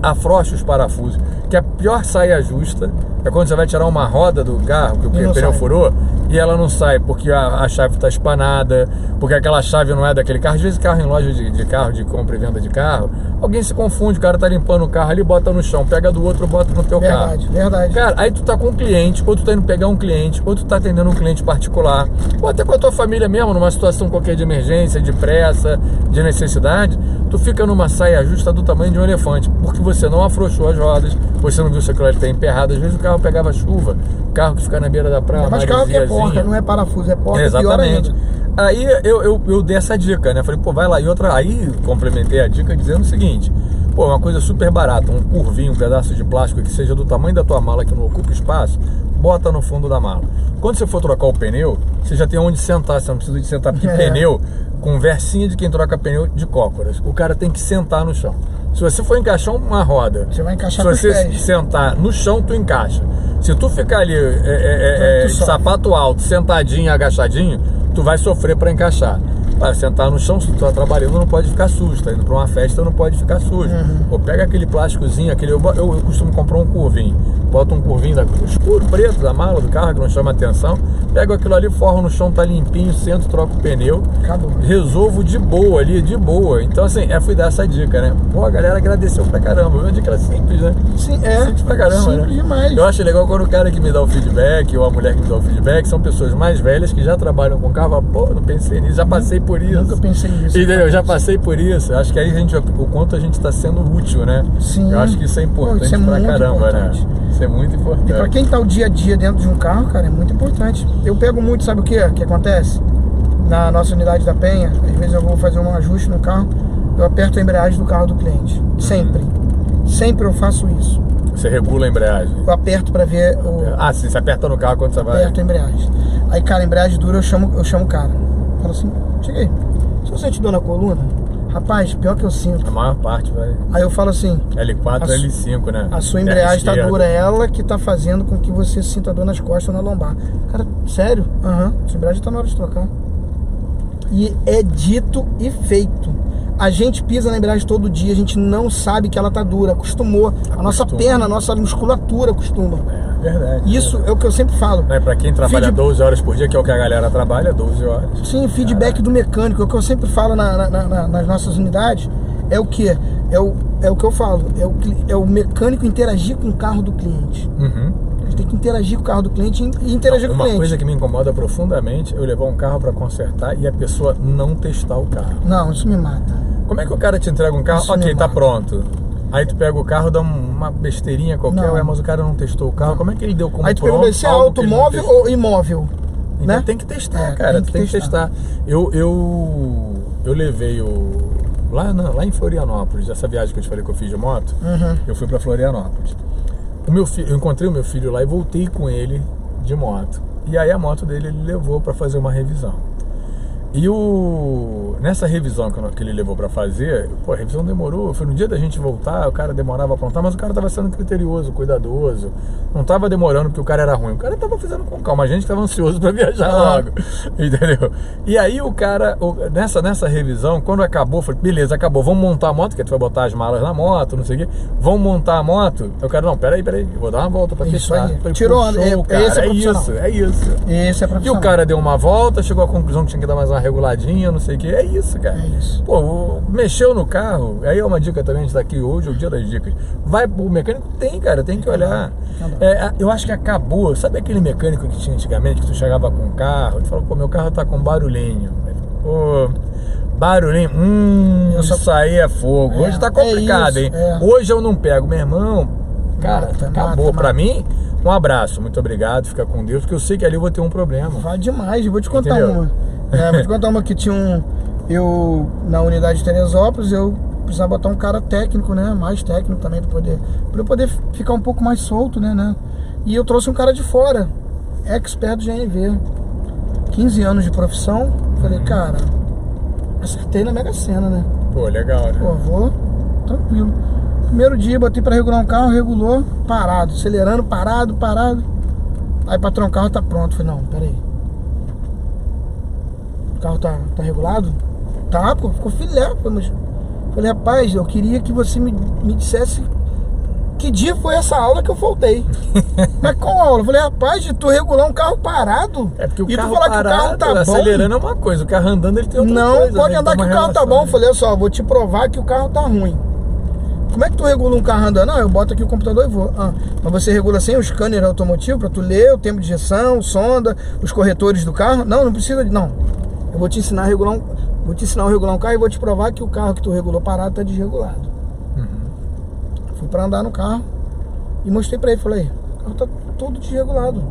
afrouxa os parafusos, que a pior saia justa é quando você vai tirar uma roda do carro, que o pneu furou, e ela não sai porque a chave está espanada, porque aquela chave não é daquele carro. Às vezes carro em loja de carro, de compra e venda de carro, alguém se confunde, o cara tá limpando o carro ali, bota no chão, pega do outro, bota no teu carro. Verdade. Cara, aí tu tá com um cliente, ou tu tá indo pegar um cliente, ou tu tá atendendo um cliente particular, ou até com a tua família mesmo, numa situação qualquer de emergência, de pressa, de necessidade, tu fica numa saia justa do tamanho de um elefante, porque você não afrouxou as rodas, você não viu se aquilo ali tá emperrado. Às vezes o carro pegava chuva, o carro que fica na beira da praia, mas carro que é porca, não é parafuso, é porca. Exatamente. Aí eu dei essa dica, né? Falei, pô, vai lá. E outra, aí complementei a dica dizendo o seguinte: pô, uma coisa super barata, um curvinho, um pedaço de plástico que seja do tamanho da tua mala, que não ocupa espaço, bota no fundo da mala. Quando você for trocar o pneu, você já tem onde sentar, você não precisa de sentar, porque pneu, conversinha de quem troca pneu de cócoras, o cara tem que sentar no chão. Se você for encaixar uma roda, você vai encaixar se você sentar no chão, tu encaixa. Se tu ficar ali sapato alto, sentadinho, agachadinho, tu vai sofrer para encaixar. Para sentar no chão, se tu tá trabalhando, não pode ficar sujo. Tá indo para uma festa, não pode ficar sujo. Ou pega aquele plásticozinho, eu costumo comprar um curvinho. Bota um curvinho escuro, preto da mala do carro, que não chama atenção. Pego aquilo ali, forro no chão, tá limpinho, sento, troco o pneu. Acabou. Resolvo de boa ali, de boa. Então, assim, fui dar essa dica, né? Pô, a galera agradeceu pra caramba. Uma dica simples, né? Sim, simples pra caramba, simples, né? Demais. Eu acho legal quando o cara que me dá o feedback, ou a mulher que me dá o feedback, são pessoas mais velhas que já trabalham com carro. Pô, não pensei nisso, já passei por isso. Nunca pensei nisso. Entendeu? Já passei por isso. Acho que aí o quanto a gente tá sendo útil, né? Sim. Eu acho que isso é importante pra caramba, né? Isso é muito importante. E pra quem tá o dia a dia dentro de um carro, cara, é muito importante. Eu pego muito, sabe o que acontece? Na nossa unidade da Penha, às vezes eu vou fazer um ajuste no carro, eu aperto a embreagem do carro do cliente. Sempre. Sempre eu faço isso. Você regula a embreagem. Eu aperto pra ver o... Ah, sim, você aperta no carro quando você vai... Aperto a embreagem. Aí, cara, a embreagem dura, eu chamo o cara. Falo assim, cheguei. Se eu sentir dor na coluna, rapaz, pior que eu sinto. A maior parte vai... Aí eu falo assim... L4 e L5, né? A sua embreagem tá dura, ela que tá fazendo com que você sinta dor nas costas ou na lombar. Cara, sério? Aham, sua embreagem tá na hora de trocar. E é dito e feito. A gente pisa na embreagem todo dia, a gente não sabe que ela tá dura, acostumou. A nossa perna, a nossa musculatura acostuma. É verdade. Isso é o que eu sempre falo. Não é pra quem trabalha 12 horas por dia, que é o que a galera trabalha, 12 horas. Sim, feedback do mecânico, é o que eu sempre falo nas nossas unidades. É o que? É o que eu falo. É o mecânico interagir com o carro do cliente. A gente tem que interagir com o carro do cliente e interagir com o cliente. Uma coisa que me incomoda profundamente é eu levar um carro pra consertar e a pessoa não testar o carro. Não, isso me mata. Como é que o cara te entrega um carro? Isso Ok, tá mata. pronto. Aí tu pega o carro, dá uma besteirinha qualquer, Não. mas o cara não testou o carro. Como é que ele deu como Aí tu pronto? pergunta se é algo que ele não automóvel testou? ou imóvel. Então Né? tem que testar, É, cara. Tem que testar. Eu levei lá em Florianópolis, essa viagem que eu te falei que eu fiz de moto, eu fui pra Florianópolis. Eu encontrei o meu filho lá e voltei com ele de moto. E aí a moto dele ele levou pra fazer uma revisão. E nessa revisão que ele levou pra fazer, a revisão demorou, foi no dia da gente voltar, o cara demorava a aprontar, mas o cara tava sendo criterioso, cuidadoso, não tava demorando porque o cara era ruim, o cara tava fazendo com calma, a gente tava ansioso pra viajar logo, entendeu? E aí o cara, nessa revisão, quando acabou, falei, beleza, acabou, vamos montar a moto, que tu vai botar as malas na moto, não sei o quê, vamos montar a moto, eu quero, não, peraí, eu vou dar uma volta pra Isso testar. aí. Falei, Tirou, show, cara, esse é profissional. é isso. Esse é E profissional. o cara deu uma volta, chegou à conclusão que tinha que dar mais uma reguladinha, não sei o que. É isso, cara. É isso. Pô, mexeu no carro. Aí é uma dica também, a gente tá aqui hoje, é o dia das dicas. Vai pro mecânico, tem que olhar. Eu acho que acabou. Sabe aquele mecânico que tinha antigamente, que tu chegava com o carro, tu falou, pô, meu carro tá com barulhinho. Pô, barulhinho, isso aí é fogo. Hoje tá complicado, isso, hein? é. Hoje eu não pego, meu irmão. Cara, acabou. mata. Pra mim, um abraço, muito obrigado, fica com Deus, porque eu sei que ali eu vou ter um problema. Vai demais, eu vou te contar Entendeu? uma. Vou te contar uma que tinha eu, na unidade de Teresópolis, eu precisava botar um cara técnico, né? Mais técnico também, pra eu poder ficar um pouco mais solto, né? E eu trouxe um cara de fora, expert do GNV. 15 anos de profissão. Falei, cara, acertei na Mega Sena, né? Pô, legal, né? Pô, vou tranquilo. Primeiro dia, botei pra regular um carro, regulou, parado, acelerando, parado. Aí pra trocar o carro tá pronto. Falei, não, peraí. O carro tá regulado? Tá, pô, ficou filé. Falei, rapaz, eu queria que você me dissesse que dia foi essa aula que eu faltei. Mas qual aula? Eu falei, rapaz, de tu regular um carro parado. É porque o e carro tu falar parado, que o carro tá bom. acelerando é uma coisa, o carro andando ele tem outra Não, coisa. pode né? andar Tem que uma o carro tá relação. bom. Eu falei, olha só, vou te provar que o carro tá ruim. Como é que tu regula um carro andando? Eu boto aqui o computador e vou. Mas você regula sem o scanner automotivo pra tu ler o tempo de injeção, sonda, os corretores do carro? Não precisa de... Não. Eu vou te ensinar a regular um carro e vou te provar que o carro que tu regulou parado tá desregulado. Fui pra andar no carro e mostrei pra ele. Falei, o carro tá todo desregulado.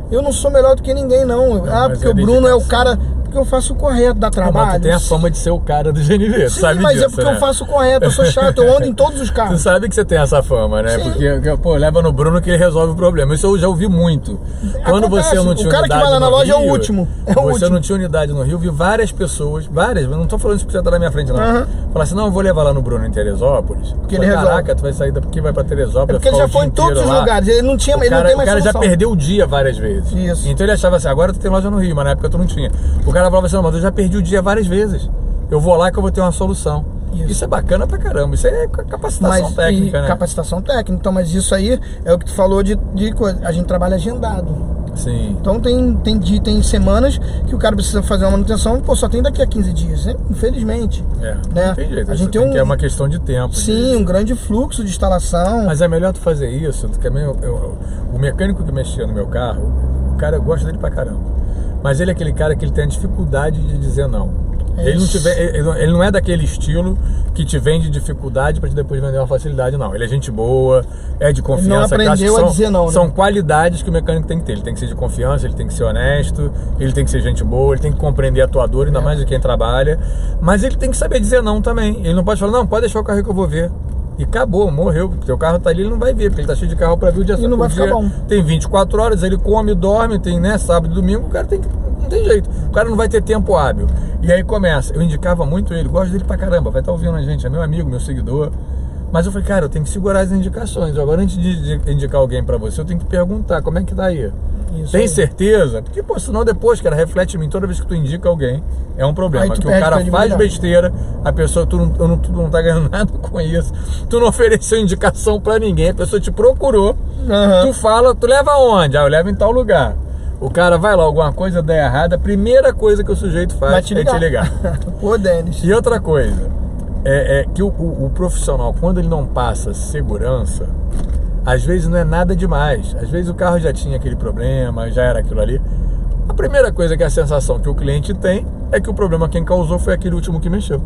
Eu não sou melhor do que ninguém, não. Mas Porque é o Bruno é o dedicação. cara... Porque eu faço o correto, dá trabalho. Mas tu tem a fama de ser o cara do GNV, tu Sim, sabe mas disso, é porque né? eu faço o correto, eu sou chato, eu ando em todos os Tu carros. sabe que você tem essa fama, né? Sim. Porque, pô, leva no Bruno que ele resolve o problema. Isso eu já ouvi muito. Quando Acontece, você não tinha o cara que unidade vai lá na no loja é o Rio, último, é o você último. não tinha unidade no Rio, vi várias pessoas, mas não tô falando isso porque você tá na minha frente, não. Aham. Falar assim, não, eu vou levar lá no Bruno em Teresópolis. Porque Falei, ele resolve. caraca, tu vai sair daqui, vai pra Teresópolis. É porque ele ficar já o foi dia em todos inteiro os lá. lugares, ele não tem mais O cara já solução. perdeu o dia várias vezes. Isso. Então ele achava assim, agora tu tem loja no Rio, mas na época tu não tinha. O cara falava assim, não, mas eu já perdi o dia várias vezes. Eu vou lá que eu vou ter uma solução. Isso é bacana pra caramba. Isso é capacitação técnica, né? Capacitação técnica. Então, mas isso aí é o que tu falou de coisa. A gente trabalha agendado. Sim. Então tem semanas que o cara precisa fazer uma manutenção, pô, só tem daqui a 15 dias, né? Infelizmente. Né? Né? Não tem jeito. A gente tem que é uma questão de tempo. Sim, um grande fluxo de instalação. Mas é melhor tu fazer isso. Também o mecânico que mexia no meu carro, o cara, eu gosto dele pra caramba. Mas ele é aquele cara que ele tem a dificuldade de dizer não. Ele não é daquele estilo que te vende dificuldade pra te depois vender uma facilidade, não. Ele é gente boa, é de confiança. Ele não aprendeu a dizer não, né? São qualidades que o mecânico tem que ter. Ele tem que ser de confiança, ele tem que ser honesto, ele tem que ser gente boa, ele tem que compreender a tua dor, ainda mais de quem trabalha. Mas ele tem que saber dizer não também. Ele não pode falar, não, pode deixar o carro que eu vou ver. E acabou, morreu. Porque o carro tá ali, ele não vai ver, porque ele tá cheio de carro pra ver o dia. E não vai ficar bom. Tem 24 horas, ele come, dorme, tem, né, sábado e domingo, o cara tem que... Não tem jeito. O cara não vai ter tempo hábil. E aí começa. Eu indicava muito ele, gosto dele pra caramba, vai estar ouvindo a gente, é meu amigo, meu seguidor. Mas eu falei, cara, eu tenho que segurar as indicações. Agora, antes de indicar alguém pra você, eu tenho que perguntar, como é que tá aí? Isso Tem aí. certeza? Porque, pô, senão depois, cara, reflete em mim. Toda vez que tu indica alguém, é um problema. Aí tu Que o perde cara faz credibilidade. besteira, a pessoa, tu não tá ganhando nada com isso. Tu não ofereceu indicação pra ninguém, a pessoa te procurou. Aham. Tu fala, tu leva aonde? Ah, eu levo em tal lugar. O cara vai lá, alguma coisa der errada, a primeira coisa que o sujeito faz Vai te é ligar. te ligar. Pô, Denis. E outra coisa, é que o profissional, quando ele não passa segurança, às vezes não é nada demais. Às vezes o carro já tinha aquele problema, já era aquilo ali. A primeira coisa que é a sensação que o cliente tem é que o problema quem causou foi aquele último que mexeu.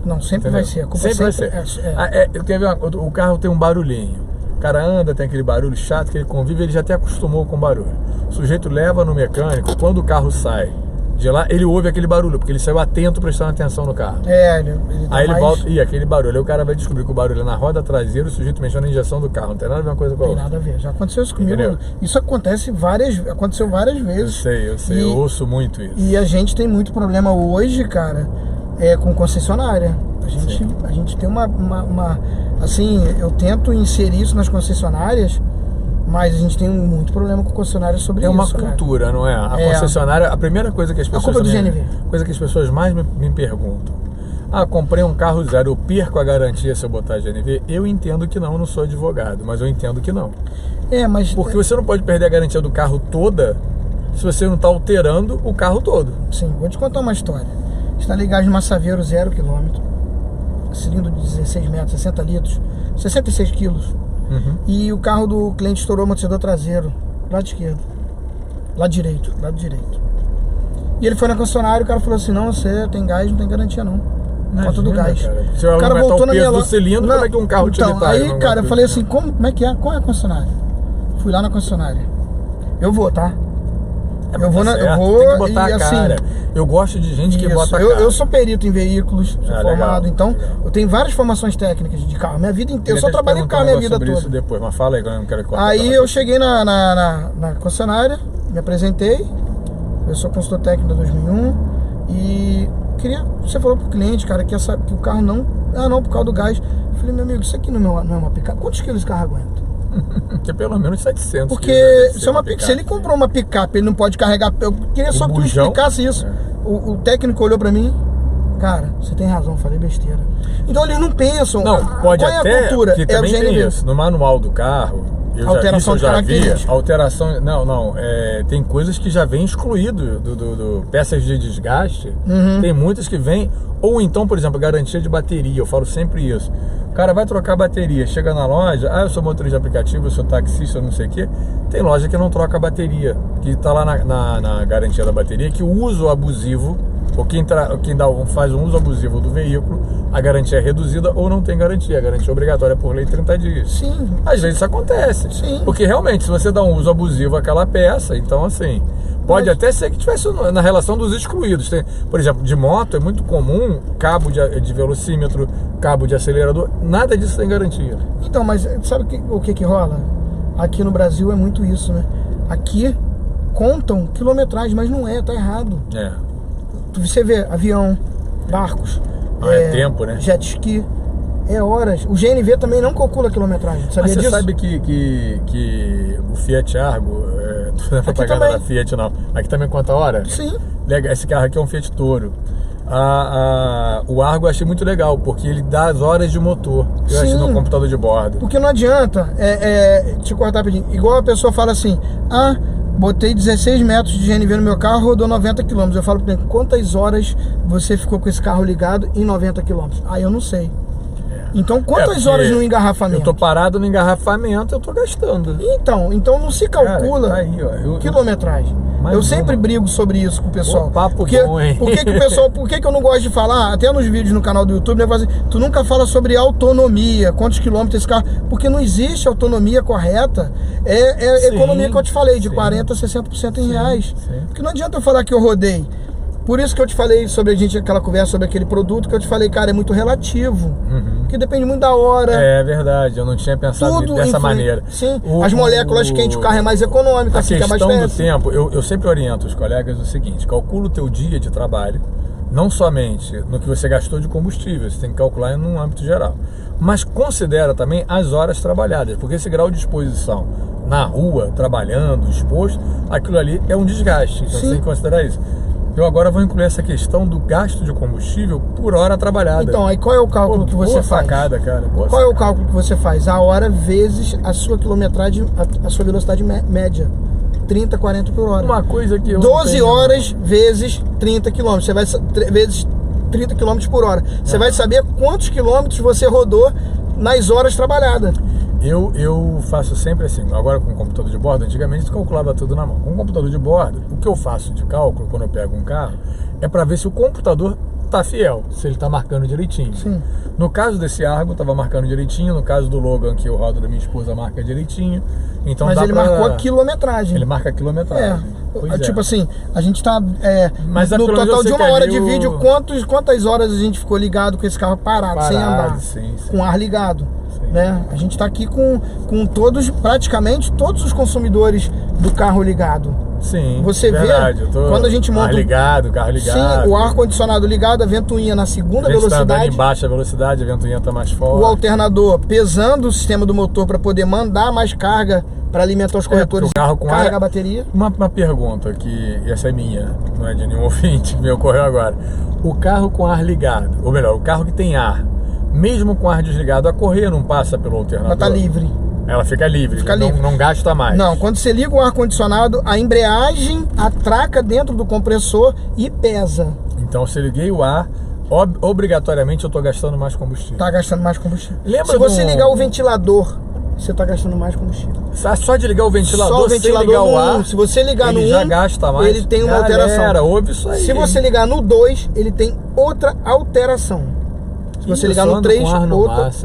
Não, sempre Entendeu? vai ser. A culpa Sempre vai ser. Quer ver o carro tem um barulhinho. O cara anda, tem aquele barulho chato que ele convive, ele já até acostumou com o barulho. O sujeito leva no mecânico, quando o carro sai de lá, ele ouve aquele barulho, porque ele saiu atento, prestando atenção no carro. Ele tá Aí ele mais... volta, e aquele barulho, aí o cara vai descobrir que o barulho é na roda traseira, o sujeito mexendo na injeção do carro, não tem nada a ver uma coisa com a Tem outra. nada a ver. Já aconteceu isso comigo. Entendeu? Isso aconteceu várias vezes. Eu sei, eu ouço muito isso. E a gente tem muito problema hoje, cara, com concessionária. A gente tem uma... Assim, eu tento inserir isso nas concessionárias, mas a gente tem muito problema com concessionária sobre isso. É uma cara. cultura, não é? A concessionária, a primeira coisa que as pessoas... culpa do GNV. Coisa que as pessoas mais me perguntam. Ah, comprei um carro zero, eu perco a garantia se eu botar GNV? Eu entendo que não, eu não sou advogado, mas eu entendo que não. Mas... Porque você não pode perder a garantia do carro toda se você não está alterando o carro todo. Sim, vou te contar uma história. Está ligado numa Saveiro 0 km, cilindro de 16 metros, 60 litros, 66 quilos. E o carro do cliente estourou o amortecedor traseiro, lado esquerdo, lado direito. E ele foi na concessionária e o cara falou assim, não, você tem gás, não tem garantia não. Conta do gás. Cara. Se O cara voltou na minha do cilindro, como é que um carro utilitário Aí, não cara, eu vai falei assim, como é que é? Qual é a concessionária? Fui lá na concessionária. Eu vou, tá? Eu vou, tem que botar e a cara. assim, Eu gosto de gente que isso, bota a cara. eu sou perito em veículos, sou formado, legal, então legal. eu tenho várias formações técnicas de carro. Minha vida inteira, eu só Queria até te trabalhei com perguntar carro um minha vida negócio sobre toda. isso depois, mas fala aí que eu não quero contar. Aí eu cheguei na concessionária, me apresentei, eu sou consultor técnico da 2001 e você falou pro cliente, cara, que o carro não, por causa do gás. Eu falei, meu amigo, isso aqui não é uma picape, quantos quilos esse carro aguenta? Que é pelo menos 700. Porque se ele comprou uma picape, ele não pode carregar. Eu queria só que tu explicasse isso. O técnico olhou pra mim, cara, você tem razão, falei besteira. Então eles não pensam. Não, pode qual até, é a cultura? que também o GNV. tem isso. No manual do carro, Alteração de característica. alteração, tem coisas que já vem excluído do peças de desgaste. Tem muitas que vêm, ou então, por exemplo, garantia de bateria, eu falo sempre isso. O cara vai trocar a bateria, chega na loja, eu sou motorista de aplicativo, eu sou taxista, eu não sei o que. Tem loja que não troca a bateria, que tá lá na garantia da bateria, que o uso abusivo, ou quem faz um uso abusivo do veículo, a garantia é reduzida ou não tem garantia. A garantia é obrigatória por lei 30 dias. Sim. Às vezes isso acontece. Sim. Porque realmente, se você dá um uso abusivo àquela peça, então assim, pode até ser que tivesse na relação dos excluídos. Por exemplo, de moto é muito comum cabo de velocímetro, cabo de acelerador, nada disso tem garantia. Então, mas sabe o que rola? Aqui no Brasil é muito isso, né? Aqui contam quilometragem, mas não tá errado. Você vê avião, barcos, tempo, né? jet ski, horas. O GNV também não calcula a quilometragem, sabia Mas você disso? sabe que o Fiat Argo, tô fazendo propaganda da Fiat não, aqui também conta a hora? Sim. Esse carro aqui é um Fiat Toro. O Argo eu achei muito legal, porque ele dá as horas de motor. Eu achei no computador de bordo. Porque não adianta, te cortar rapidinho, igual a pessoa fala assim, botei 16 metros de GNV no meu carro, rodou 90 km. Eu falo, quantas horas você ficou com esse carro ligado em 90 km? Eu não sei. Então, quantas horas no engarrafamento? Eu tô parado no engarrafamento, eu tô gastando. Então não se calcula, cara, tá aí, quilometragem. Eu sempre brigo sobre isso com o pessoal. Papo bom, hein? Por que eu não gosto de falar, até nos vídeos no canal do YouTube, né, assim, tu nunca fala sobre autonomia, quantos quilômetros esse carro, porque não existe autonomia correta. Economia que eu te falei, de 40% a 60% em reais. Porque não adianta eu falar que eu rodei Por isso que eu te falei sobre aquela conversa sobre aquele produto, que eu te falei, cara, é muito relativo. Porque depende muito da hora. É verdade, eu não tinha pensado dessa maneira. Sim, as moléculas quentes, o carro é mais econômico, assim, fica mais perto. A questão perto. do tempo, eu sempre oriento os colegas o seguinte: calcula o teu dia de trabalho, não somente no que você gastou de combustível, você tem que calcular num âmbito geral, mas considera também as horas trabalhadas, porque esse grau de exposição na rua, trabalhando, exposto, aquilo ali é um desgaste, então você tem que considerar isso. Eu agora vou incluir essa questão do gasto de combustível por hora trabalhada. Então, aí qual é o cálculo que você faz? Sacada, cara. Qual é o cálculo que você faz? A hora vezes a sua quilometragem, a sua velocidade média. 30, 40 por hora. Uma coisa que eu 12 horas vezes 30 km. Você vai vezes 30 km por hora. Você vai saber quantos quilômetros você rodou nas horas trabalhadas. Eu faço sempre assim, agora com o computador de bordo, antigamente eu calculava tudo na mão. Com o computador de bordo, o que eu faço de cálculo quando eu pego um carro é para ver se o computador tá fiel, se ele tá marcando direitinho. Sim. No caso desse Argo, tava marcando direitinho. No caso do Logan, que eu rodo da minha esposa, marca direitinho. Então mas ele marcou a quilometragem. Ele marca a quilometragem. Tipo assim, a gente tá mas no total de 1 hora de vídeo, quantas horas a gente ficou ligado com esse carro parado sem andar, com ar ligado, né? A gente tá aqui com todos, praticamente todos os consumidores do carro ligado. Sim, você verdade, vê quando a gente monta carro ligado. Sim, o ar condicionado ligado, a ventoinha na segunda velocidade. Tá andando em baixa velocidade, a ventoinha tá mais forte. O alternador pesando o sistema do motor para poder mandar mais carga para alimentar os corretores, o carro com carrega a bateria. Uma pergunta que essa é minha, não é de nenhum ouvinte que me ocorreu agora. O carro com ar ligado, ou melhor, o carro que tem ar, mesmo com ar desligado, a correia não passa pelo alternador? Ela tá livre. Ela fica livre, livre. Não gasta mais. Não, quando você liga o ar-condicionado, a embreagem atraca dentro do compressor e pesa. Então, se eu liguei o ar, obrigatoriamente eu estou gastando mais combustível. Tá gastando mais combustível. Lembra se você ligar o ventilador, você está gastando mais combustível. Só de ligar o ventilador, só o ventilador sem ligar o ar, se você ligar ele no já gasta mais. Ele tem uma alteração. Ouve isso aí. Se você ligar no 2, ele tem outra alteração. Se você ligar no 3,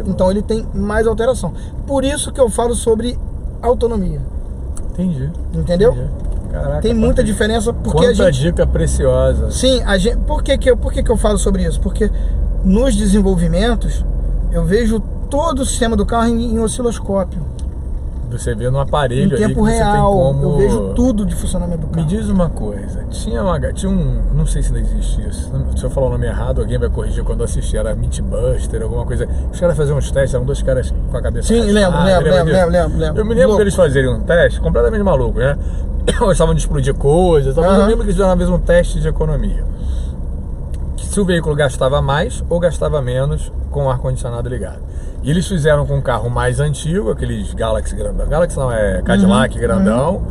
então ele tem mais alteração. Por isso que eu falo sobre autonomia. Entendi. Entendeu? Entendi. Caraca, tem muita diferença porque quanta dica preciosa. Sim, por que eu falo sobre isso? Porque nos desenvolvimentos eu vejo todo o sistema do carro em osciloscópio. Você vê no aparelho em tempo ali que real, você tem como... eu vejo tudo de funcionamento do carro. Me diz uma coisa, tinha um, não sei se ainda existe isso, se eu falar o nome errado, alguém vai corrigir quando eu assistir, era Meatbuster, alguma coisa. Os caras faziam uns testes, eram 2 caras com a cabeça... Sim, lembro. Eu me lembro deles fazerem um teste completamente maluco, né? Gostavam de explodir coisas, eu lembro que eles fizeram uma vez um teste de economia. Se o veículo gastava mais ou gastava menos com o ar-condicionado ligado. E eles fizeram com um carro mais antigo, aqueles Galaxy grandão. Galaxy não, é Cadillac grandão.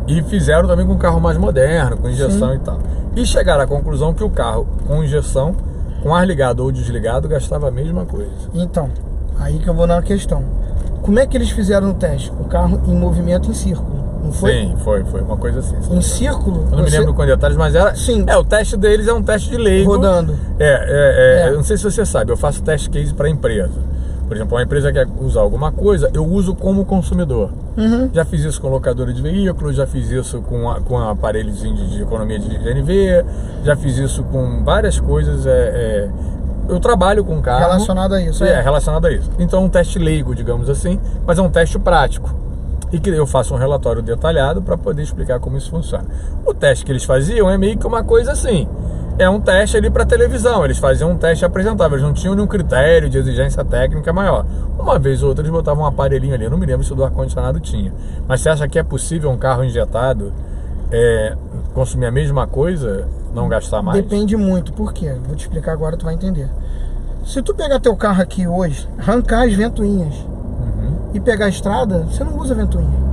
E fizeram também com um carro mais moderno, com injeção e tal. E chegaram à conclusão que o carro com injeção, com ar ligado ou desligado, gastava a mesma coisa. Então, aí que eu vou na questão. Como é que eles fizeram o teste? O carro em movimento em círculo, não foi? Sim, foi uma coisa assim. Em círculo? Eu não me lembro com detalhes, mas era... Sim. O teste deles é um teste de leigo. Rodando. Eu não sei se você sabe, eu faço teste case para empresa. Por exemplo, uma empresa quer usar alguma coisa, eu uso como consumidor. Já fiz isso com locadora de veículos, já fiz isso com aparelhos de economia de GNV, já fiz isso com várias coisas. Eu trabalho com carro. Relacionado a isso. Relacionado a isso. Então é um teste leigo, digamos assim, mas é um teste prático. E que eu faço um relatório detalhado para poder explicar como isso funciona. O teste que eles faziam é meio que uma coisa assim. É um teste ali para televisão, eles faziam um teste apresentável, eles não tinham nenhum critério de exigência técnica maior. Uma vez ou outra eles botavam um aparelhinho ali, eu não me lembro se o do ar-condicionado tinha. Mas você acha que é possível um carro injetado consumir a mesma coisa, não gastar mais? Depende muito, por quê? Vou te explicar agora, tu vai entender. Se tu pegar teu carro aqui hoje, arrancar as ventoinhas e pegar a estrada, você não usa ventoinha.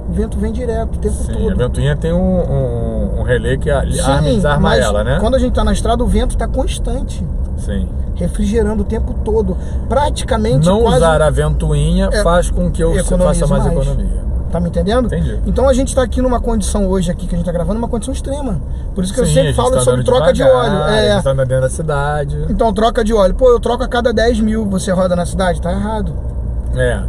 O vento vem direto o tempo todo. A ventoinha tem um relé que arma e desarma ela, né? Quando a gente tá na estrada, o vento tá constante. Sim. Refrigerando o tempo todo. Praticamente não usar a ventoinha faz com que eu faça mais economia. Tá me entendendo? Entendi. Então a gente tá aqui numa condição hoje aqui que a gente tá gravando, uma condição extrema. Por isso que eu sempre falo sobre troca de óleo. A gente tá andando dentro da cidade. Então troca de óleo. Pô, eu troco a cada 10 mil, você roda na cidade, tá errado.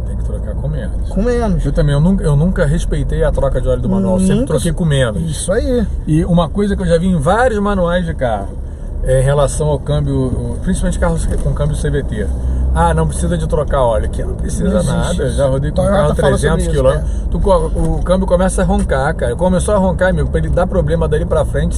Tem que trocar com menos. Com menos. Eu também, eu nunca respeitei a troca de óleo do manual, sempre troquei com menos. Isso aí. E uma coisa que eu já vi em vários manuais de carro, em relação ao câmbio, principalmente carros com câmbio CVT. Não precisa de trocar óleo. Que não precisa nada. Eu já rodei com o carro 300 km. O câmbio começa a roncar, cara. Começou a roncar, amigo, pra ele dar problema dali pra frente.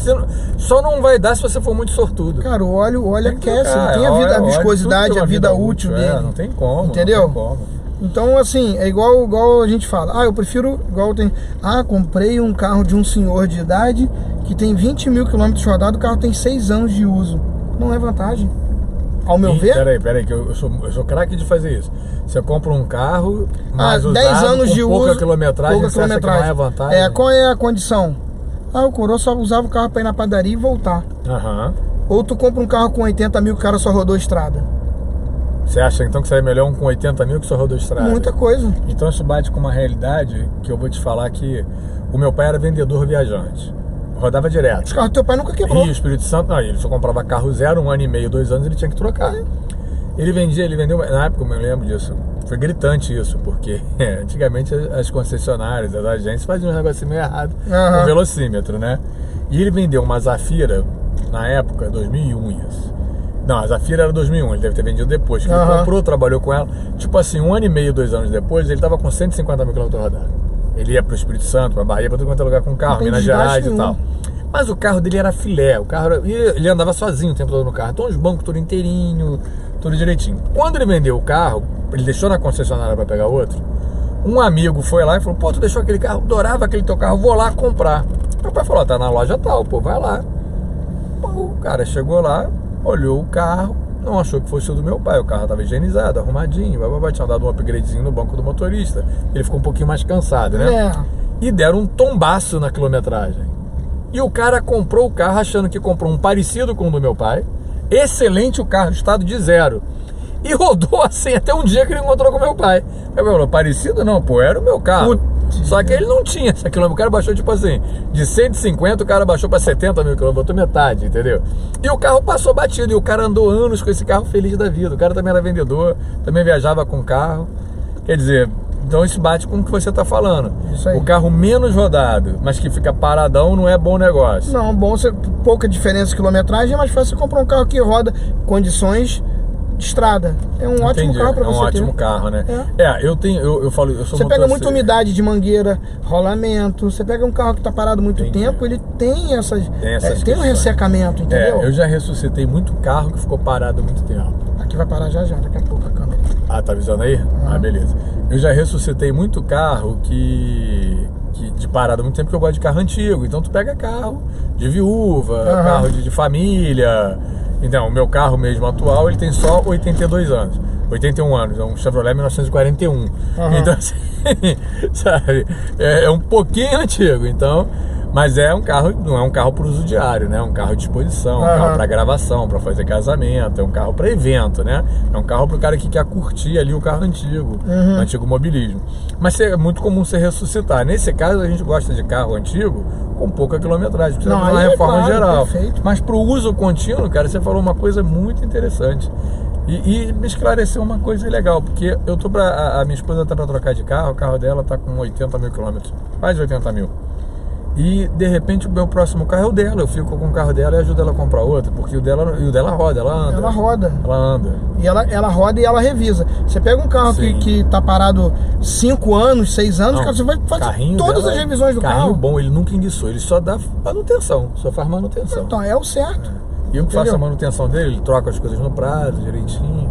Só não vai dar se você for muito sortudo. Cara, o óleo aquece. Não tem a viscosidade, a vida útil dele. Não tem como. Entendeu? Não tem como. Então, assim, é igual a gente fala. Eu prefiro, comprei um carro de um senhor de idade que tem 20 mil quilômetros rodados, o carro tem 6 anos de uso. Não é vantagem. Ao meu ver... Peraí, que eu sou craque de fazer isso. Você compra um carro, mais 10 usado, anos de pouca uso, quilometragem, você acha que não é vantagem? Qual é a condição? O coroa só usava o carro pra ir na padaria e voltar. Ou tu compra um carro com 80 mil que o cara só rodou estrada. Você acha então que seria melhor um com 80 mil que só rodou estrada? Muita coisa. Então isso bate com uma realidade que eu vou te falar que o meu pai era vendedor viajante. Rodava direto. Os carros do teu pai nunca quebrou. Rio, Espírito Santo, não, ele só comprava carro zero, 1 ano e meio, 2 anos, ele tinha que trocar. Ele vendeu, na época eu me lembro disso, foi gritante isso, porque antigamente as concessionárias, as agências faziam um negócio meio errado com o velocímetro, né? E ele vendeu uma Zafira, na época, 2001 isso. Não, a Zafira era 2001, ele deve ter vendido depois. Ele comprou, trabalhou com ela. Tipo assim, 1 ano e meio, 2 anos depois, ele tava com 150 mil km rodados. Ele ia pro Espírito Santo, pra Bahia, pra todo quanto é lugar com carro, Minas Gerais e tal. Mas o carro dele era filé, ele andava sozinho o tempo todo no carro. Então os bancos tudo inteirinho, tudo direitinho. Quando ele vendeu o carro, ele deixou na concessionária pra pegar outro. Um amigo foi lá e falou: pô, tu deixou aquele carro, adorava aquele teu carro, vou lá comprar. Meu pai falou: tá na loja tal, pô, vai lá. O cara chegou lá, olhou o carro, não achou que fosse o do meu pai. O carro estava higienizado, arrumadinho, tinha dado um upgradezinho no banco do motorista. Ele ficou um pouquinho mais cansado, né? E deram um tombaço na quilometragem. E o cara comprou o carro achando que comprou um parecido com o do meu pai. Excelente o carro, estado de 0. E rodou assim até um dia que ele encontrou com o meu pai. Ele falou: parecido não, pô, era o meu carro. Só que ele não tinha essa quilômetro. O cara baixou, tipo assim, de 150 o cara baixou para 70 mil quilômetros, botou metade, entendeu? E o carro passou batido, e o cara andou anos com esse carro feliz da vida. O cara também era vendedor, também viajava com carro. Quer dizer, então isso bate com o que você tá falando. Isso aí. O carro menos rodado, mas que fica paradão, não é bom negócio. Não, pouca diferença de quilometragem, é mais fácil você comprar um carro que roda condições de estrada. É um ótimo carro pra você ter. É um ótimo carro, né? Eu falo, eu sou Você pega muita umidade de mangueira, rolamento. Você pega um carro que tá parado muito tempo, ele tem tem um ressecamento, entendeu? Eu já ressuscitei muito carro que ficou parado há muito tempo. Aqui vai parar já, daqui a pouco a câmera. Tá avisando aí? Beleza. Eu já ressuscitei muito carro que de parado há muito tempo, porque eu gosto de carro antigo. Então tu pega carro de viúva, carro de família. Então, o meu carro mesmo atual, ele tem só 82 anos. 81 anos, é um Chevrolet 1941. Então, assim, sabe, é um pouquinho antigo, então... Mas é um carro, não é um carro para uso diário, né? É um carro de exposição, um carro para gravação, para fazer casamento, é um carro para evento, né? É um carro para o cara que quer curtir ali o carro antigo, o antigo mobilismo. Mas é muito comum você ressuscitar. Nesse caso, a gente gosta de carro antigo com pouca quilometragem, precisa de uma reforma geral. Perfeito. Mas para o uso contínuo, cara, você falou uma coisa muito interessante. E me esclareceu uma coisa legal, porque eu tô a minha esposa tá para trocar de carro, o carro dela tá com 80 mil quilômetros, quase 80 mil. E de repente o meu próximo carro é o dela. Eu fico com o carro dela e ajudo ela a comprar outro, porque o dela roda, ela anda. Ela roda. Ela anda. E ela roda e ela revisa. Você pega um carro que tá parado 5 anos, 6 anos, cara, você vai fazer todas as revisões do carro. Carrinho bom, ele nunca enguiçou, ele só dá manutenção, só faz manutenção. Então, é o certo. E eu que faço a manutenção dele, ele troca as coisas no prazo, direitinho.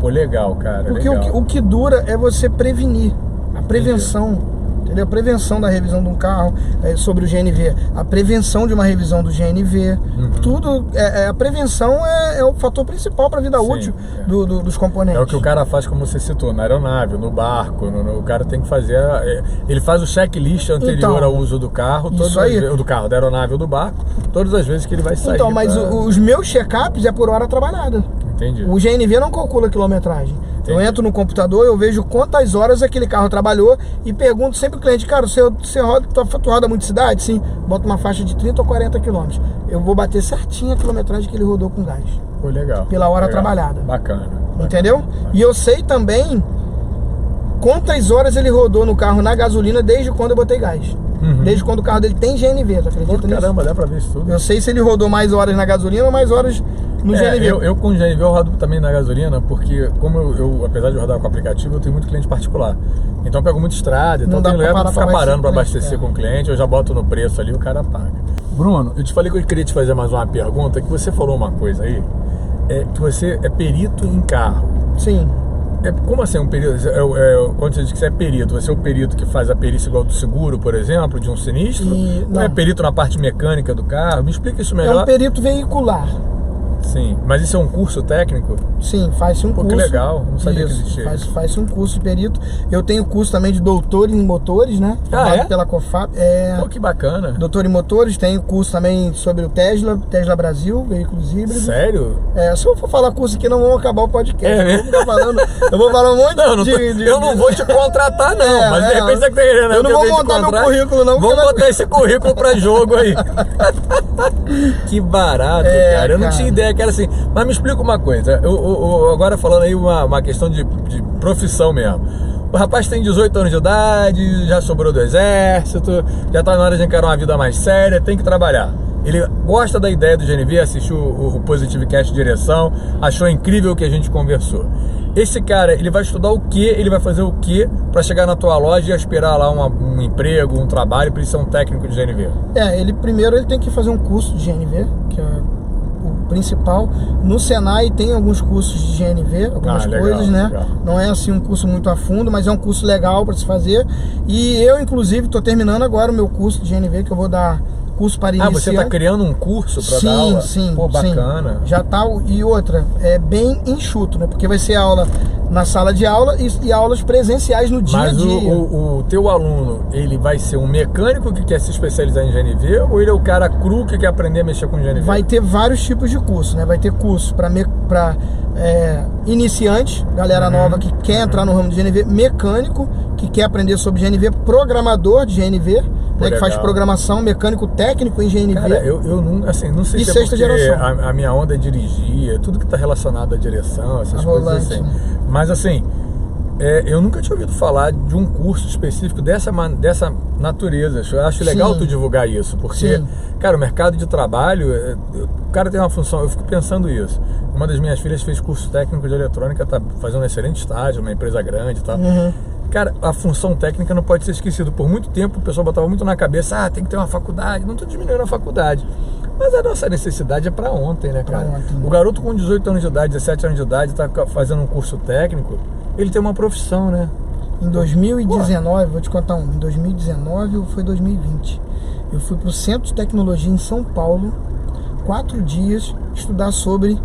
Pô, legal, cara. Porque legal. O que dura é você prevenir. A prevenção. Entendeu? A prevenção da revisão de um carro sobre o GNV, a prevenção de uma revisão do GNV, tudo, a prevenção é o fator principal para a vida útil dos componentes. É o que o cara faz, como você citou, na aeronave, no barco, o cara tem que fazer, ele faz o checklist anterior ao uso do carro, do carro, da aeronave ou do barco, todas as vezes que ele vai sair. Então, mas os meus check-ups é por hora trabalhada. Entendi. O GNV não calcula quilometragem. Entendi. Eu entro no computador, eu vejo quantas horas aquele carro trabalhou e pergunto sempre ao cliente: cara, tu roda muito cidade? Sim, bota uma faixa de 30 ou 40 quilômetros. Eu vou bater certinho a quilometragem que ele rodou com gás. Foi legal. Pela hora trabalhada. Bacana. Entendeu? Bacana. E eu sei também quantas horas ele rodou no carro na gasolina desde quando eu botei gás. Desde quando o carro dele tem GNV, tu acredita nisso? Caramba, dá pra ver isso tudo. Eu sei se ele rodou mais horas na gasolina ou mais horas no GNV. Eu com GNV eu rodo também na gasolina, porque como eu apesar de rodar com aplicativo, eu tenho muito cliente particular. Então eu pego muita estrada, então tem lugar pra ficar parando pra abastecer com o cliente, eu já boto no preço ali, o cara paga. Bruno, eu te falei que eu queria te fazer mais uma pergunta, que você falou uma coisa aí, que você é perito em carro. Sim. Como assim um perito? Quando você diz que você é perito, você é o perito que faz a perícia igual do seguro, por exemplo, de um sinistro? Ou é perito na parte mecânica do carro? Me explica isso melhor. É um perito veicular. Sim, mas isso é um curso técnico? Sim, faz-se um curso. Que legal, não sabia isso, que existia. Faz-se um curso de perito. Eu tenho curso também de doutor em motores, né? Pela COFAP. Pô, que bacana. Doutor em motores, tenho curso também sobre o Tesla Brasil, veículos híbridos. Sério? Se eu for falar curso aqui, não vamos acabar o podcast. Eu vou falar um monte eu não vou te contratar, não, mas de repente você tá querendo. Eu não vou montar meu currículo, não. Vamos botar esse currículo pra jogo aí. Que barato, cara. Eu não tinha ideia que era assim. Mas me explica uma coisa. Agora falando aí uma questão de profissão mesmo. O rapaz tem 18 anos de idade, já sobrou do exército, já tá na hora de encarar uma vida mais séria, tem que trabalhar. Ele gosta da ideia do GNV, assistiu o Positive Cast Direção, achou incrível o que a gente conversou. Esse cara, ele vai estudar o quê? Ele vai fazer o quê para chegar na tua loja e aspirar lá um emprego, um trabalho, para ele ser um técnico de GNV? Primeiro ele tem que fazer um curso de GNV, que é o principal. No Senai tem alguns cursos de GNV, algumas coisas, né? Legal. Não é assim um curso muito a fundo, mas é um curso legal para se fazer. E eu, inclusive, estou terminando agora o meu curso de GNV, que eu vou dar curso para iniciante. Você está criando um curso para dar aula? Sim, pô, bacana. Já tá, e outra, é bem enxuto, né? Porque vai ser aula na sala de aula e aulas presenciais no dia a dia. Mas o teu aluno, ele vai ser um mecânico que quer se especializar em GNV ou ele é o cara cru que quer aprender a mexer com GNV? Vai ter vários tipos de curso, né? Vai ter curso para iniciante, galera nova que quer entrar no ramo de GNV, mecânico que quer aprender sobre GNV, programador de GNV, né, que faz programação, mecânico técnico em GNV. Cara, eu não sei se é porque a minha onda é dirigir, tudo que está relacionado à direção, essas coisas assim. Mas assim, eu nunca tinha ouvido falar de um curso específico dessa natureza. Eu acho legal tu divulgar isso, porque, cara, o mercado de trabalho, o cara tem uma função, eu fico pensando isso. Uma das minhas filhas fez curso técnico de eletrônica, tá fazendo um excelente estágio, uma empresa grande e tal. Cara, a função técnica não pode ser esquecida. Por muito tempo o pessoal botava muito na cabeça, tem que ter uma faculdade. Não tô diminuindo a faculdade, mas a nossa necessidade é para ontem, né, cara? O garoto com 18 anos de idade, 17 anos de idade, tá fazendo um curso técnico, ele tem uma profissão, né? Em 2019, vou te contar em 2019 ou foi 2020, eu fui pro Centro de Tecnologia em São Paulo, 4 dias, estudar sobre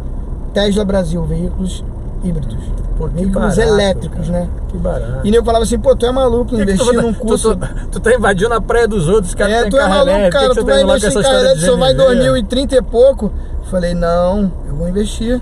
Tesla Brasil, veículos híbridos. Veículos elétricos, cara, né? Que barato. E eu falava assim, tu é maluco investir num curso. Tu tá invadindo a praia dos outros, cara. Tu é maluco, cara. Tu vai investir em carro elétrico, só vai 2030 e pouco. Falei, não, eu vou investir.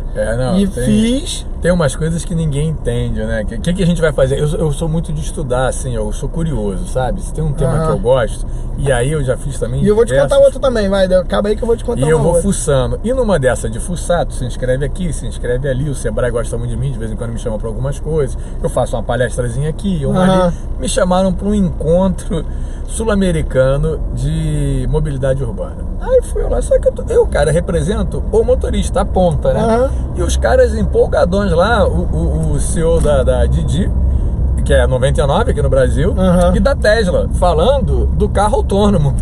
Fiz. Tem umas coisas que ninguém entende, né? O que a gente vai fazer? Eu sou muito de estudar, assim, eu sou curioso, sabe? Se tem um tema que eu gosto, e aí eu já fiz também. E eu vou te contar outro também, vai. Acaba aí que eu vou te contar. E eu vou fuçando. E numa dessa de fuçar, tu se inscreve aqui, se inscreve ali. O Sebrae gosta muito de mim, de vez em quando me chama pra algumas coisas. Eu faço uma palestrazinha aqui, uma ali. Me chamaram pra um encontro sul-americano de mobilidade urbana. Aí fui lá, só que eu, cara, represento o motorista, a ponta, né? E os caras empolgadões lá, o CEO da Didi, que é 99 aqui no Brasil, e da Tesla, falando do carro autônomo.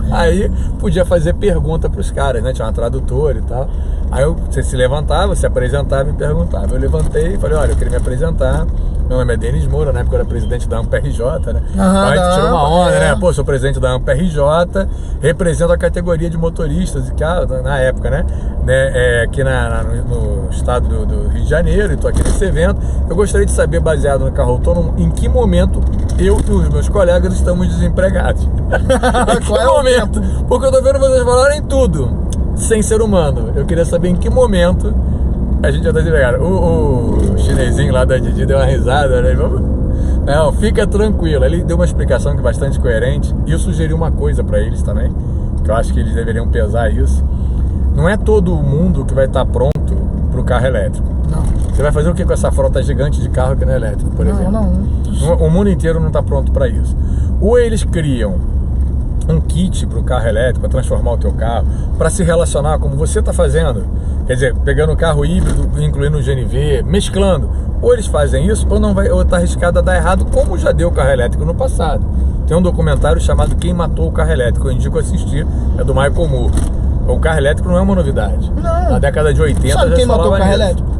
Aí podia fazer pergunta pros caras, né? Tinha uma tradutora e tal. Aí você se levantava, se apresentava e perguntava. Eu levantei e falei, olha, eu queria me apresentar. Meu nome é Denis Moura, na época eu era presidente da AMPRJ, né? Aí tirou uma onda, né? Pô, sou presidente da AMPRJ, represento a categoria de motoristas, na época, né? Aqui no estado do Rio de Janeiro, e tô aqui nesse evento. Eu gostaria de saber, baseado no carro autônomo, em que momento eu e os meus colegas estamos desempregados. Em que momento? Porque eu tô vendo vocês falarem tudo, sem ser humano. Eu queria saber em que momento a gente já tá desempregado. O chinesinho lá da Didi deu uma risada, né? Não, fica tranquilo. Ele deu uma explicação que é bastante coerente. E eu sugeri uma coisa pra eles também, que eu acho que eles deveriam pesar isso. Não é todo mundo que vai estar pronto pro carro elétrico. Não. Você vai fazer o que com essa frota gigante de carro que não é elétrico, por exemplo? Não. O mundo inteiro não está pronto para isso. Ou eles criam um kit para o carro elétrico, para transformar o teu carro, para se relacionar como você está fazendo, quer dizer, pegando o carro híbrido, incluindo o GNV, mesclando. Ou eles fazem isso, ou está arriscado a dar errado, como já deu o carro elétrico no passado. Tem um documentário chamado Quem Matou o Carro Elétrico, eu indico assistir, é do Michael Moore. O carro elétrico não é uma novidade. Não. Na década de 80 Sabe já quem se falava matou o carro nisso. elétrico?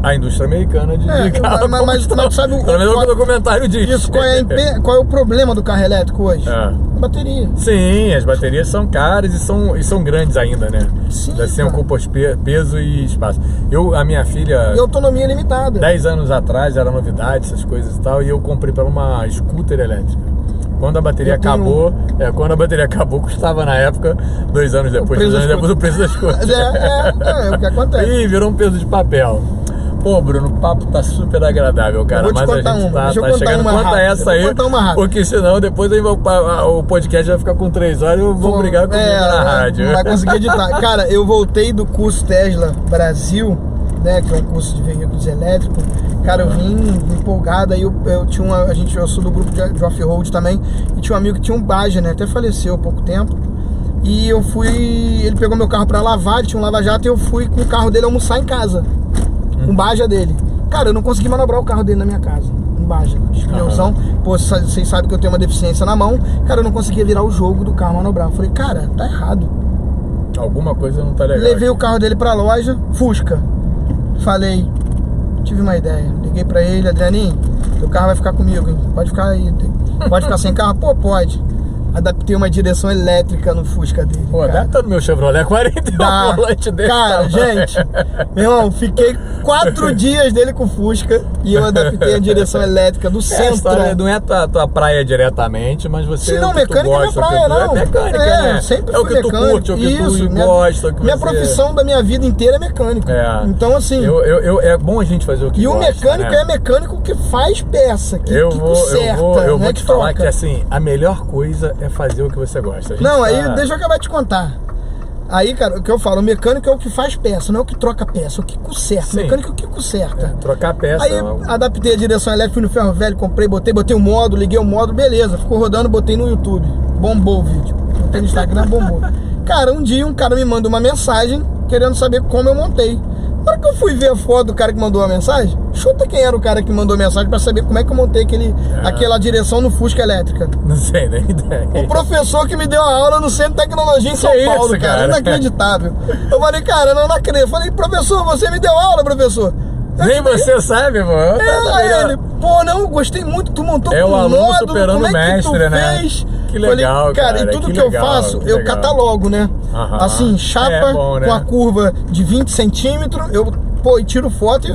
A indústria americana de carro. Mas sabe o pelo menos o documentário diz. Isso, qual é o problema do carro elétrico hoje? A bateria. Sim, as baterias são caras e são grandes ainda, né? Sim, assim, ocupam peso e espaço. A minha filha... E autonomia limitada. 10 anos atrás era novidade, essas coisas e tal, e eu comprei para uma scooter elétrica. Quando a bateria acabou, custava na época, 2 anos depois, o preço das coisas. É o que acontece. Ih, virou um peso de papel. Pô, Bruno, o papo tá super agradável, cara. Mas a gente tá chegando quanto a essa aí, porque senão depois o podcast vai ficar com 3 horas e eu vou brigar comigo na rádio. Não vai conseguir editar. Cara, eu voltei do curso Tesla Brasil, né, que é um curso de veículos elétricos. Cara, eu vim empolgado, aí eu sou do grupo de off-road também, e tinha um amigo que tinha um Baja, né, até faleceu há pouco tempo, e ele pegou meu carro pra lavar, ele tinha um lava-jato, e eu fui com o carro dele almoçar em casa, com o Baja dele. Cara, eu não consegui manobrar o carro dele na minha casa, um Baja, de pneuzão, pô, vocês sabem que eu tenho uma deficiência na mão, cara, eu não conseguia virar o jogo do carro manobrar. Eu falei, cara, tá errado. Alguma coisa não tá legal. Levei o carro dele pra loja, Fusca. Falei, tive uma ideia. Liguei pra ele, Adrianinho, teu carro vai ficar comigo, hein? Pode ficar aí. Pode ficar sem carro? Pô, pode. Adaptei uma direção elétrica no Fusca dele. Pô, adapta no meu Chevrolet 41 volante dele. Cara, gente, meu irmão, fiquei 4 dias dele com o Fusca e eu adaptei a direção elétrica do Sentra. Não é a tua praia diretamente, mas você. Se não, mecânica não é praia, não. É mecânica, né? Sempre é o que mecânico. Tu curte, é o que tu gosta. Minha profissão da minha vida inteira é mecânico. Então, assim. É bom a gente fazer o que gosta. E o mecânico é mecânico que faz peça, que conserta. Eu vou te falar que, assim, a melhor coisa é fazer o que você gosta. Não, aí deixa eu acabar de contar. Aí, cara, o que eu falo, o mecânico é o que faz peça, não é o que troca peça, é o que conserta. Sim. O mecânico é o que conserta. Trocar peça. Aí adaptei a direção elétrica, fui no ferro velho, comprei, botei o módulo, liguei o módulo, beleza, ficou rodando, botei no YouTube. Bombou o vídeo. Botei no Instagram, bombou. Cara, um dia um cara me manda uma mensagem querendo saber como eu montei. Na hora que eu fui ver a foto do cara que mandou a mensagem, chuta quem era o cara que mandou a mensagem pra saber como é que eu montei aquela direção no Fusca elétrica. Não sei, nem ideia. O professor que me deu a aula no Centro de Tecnologia em São Paulo, cara. Inacreditável. Eu falei, cara, não acredito. Eu falei, professor, você me deu aula, professor. Nem você sabe, mano. Ele, pô, não, gostei muito, tu montou com o aluno módulo, superando como é o mestre, que tu né? fez? Que legal, cara. E tudo que eu faço, eu catalogo, né? Assim, chapa com a curva de 20 centímetros, e tiro foto.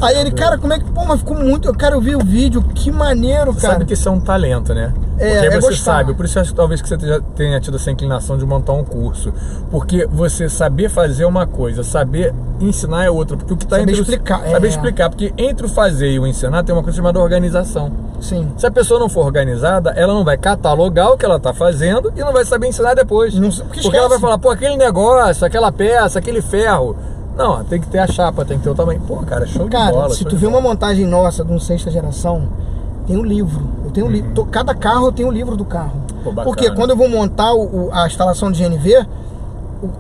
Aí ele, cara, como é que, mas ficou muito. Cara, eu vi o vídeo, que maneiro, cara. Sabe que isso é um talento, né? Porque você sabe, por isso acho que talvez que você tenha tido essa inclinação de montar um curso. Porque você saber fazer uma coisa, saber ensinar é outra. Porque o que tá saber explicar. Saber explicar, porque entre o fazer e o ensinar tem uma coisa chamada organização. Sim. Se a pessoa não for organizada, ela não vai catalogar o que ela tá fazendo e não vai saber ensinar depois. Porque ela vai falar, pô, aquele negócio, aquela peça, aquele ferro. Não, tem que ter a chapa, tem que ter o tamanho. Pô, cara, show de bola. Cara, se tu vê uma montagem nossa de um 6ª geração, tem um livro. Eu tenho um livro. Cada carro eu tenho um livro do carro. Pô, porque quando eu vou montar a instalação de GNV,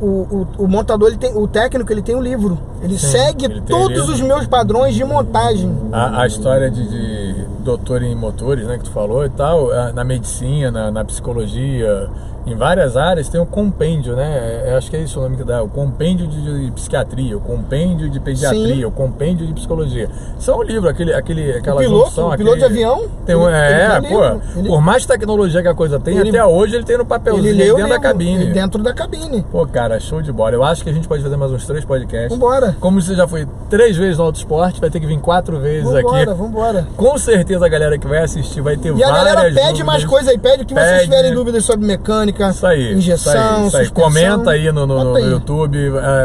o montador, o técnico, ele tem um livro. Ele segue todos os meus padrões de montagem. A história de doutor em motores, né, que tu falou e tal, na medicina, na psicologia, em várias áreas tem um compêndio, né? Acho que é isso o nome que dá, o compêndio de psiquiatria, o compêndio de pediatria, Sim. o compêndio de psicologia. São um livro, aquela junção. O piloto de avião? Por mais tecnologia que a coisa tem, até hoje ele tem no papelzinho dentro da cabine. Dentro da cabine. Pô, cara, show de bola. Eu acho que a gente pode fazer mais uns 3 podcasts. Vambora. Como você já foi 3 vezes no Autosport, vai ter que vir 4 vezes aqui. Vambora. Com certeza a galera que vai assistir vai ter várias dúvidas. E a galera pede dúvidas. mais coisa aí, pede o que vocês tiverem dúvidas sobre mecânica, mecânica, injeção, isso aí. suspensão. Comenta aí no Bota aí. YouTube,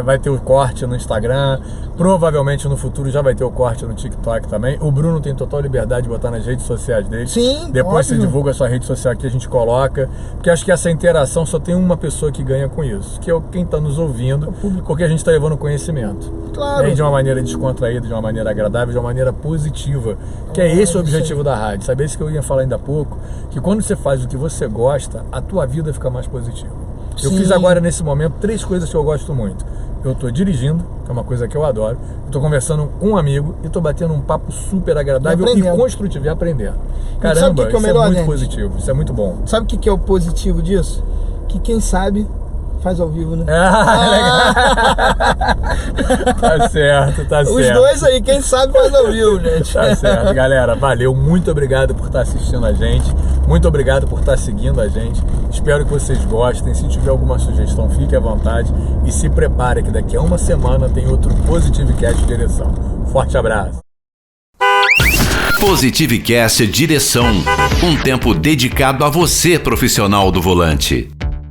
vai ter o corte no Instagram, provavelmente no futuro já vai ter o corte no TikTok também. O Bruno tem total liberdade de botar nas redes sociais dele. Sim, depois você óbvio. divulga a sua rede social aqui, a gente coloca, porque acho que essa interação só tem uma pessoa que ganha com isso, que é quem está nos ouvindo, porque a gente está levando conhecimento. Claro. E de uma maneira descontraída, de uma maneira agradável, de uma maneira positiva, que é esse o objetivo da rádio. Sabe isso que eu ia falar ainda há pouco, que quando você faz o que você gosta, a tua vida fica mais positiva. Eu Sim. fiz agora nesse momento 3 coisas que eu gosto muito. Eu tô dirigindo, que é uma coisa que eu adoro. Eu tô conversando com um amigo e tô batendo um papo super agradável e construtivo e aprendendo. Sabe Caramba, o que é o isso melhor, é muito gente? positivo, isso é muito bom. Sabe o que é o positivo disso? Que quem sabe faz ao vivo, né? Tá certo, tá certo. Os dois aí, quem sabe faz ao vivo, gente. Tá certo, galera. Valeu, muito obrigado por estar assistindo a gente. Muito obrigado por estar seguindo a gente. Espero que vocês gostem. Se tiver alguma sugestão, fique à vontade. E se prepare que daqui a uma semana tem outro Positivecast Direção. Forte abraço. Positivecast Direção. Um tempo dedicado a você, profissional do volante.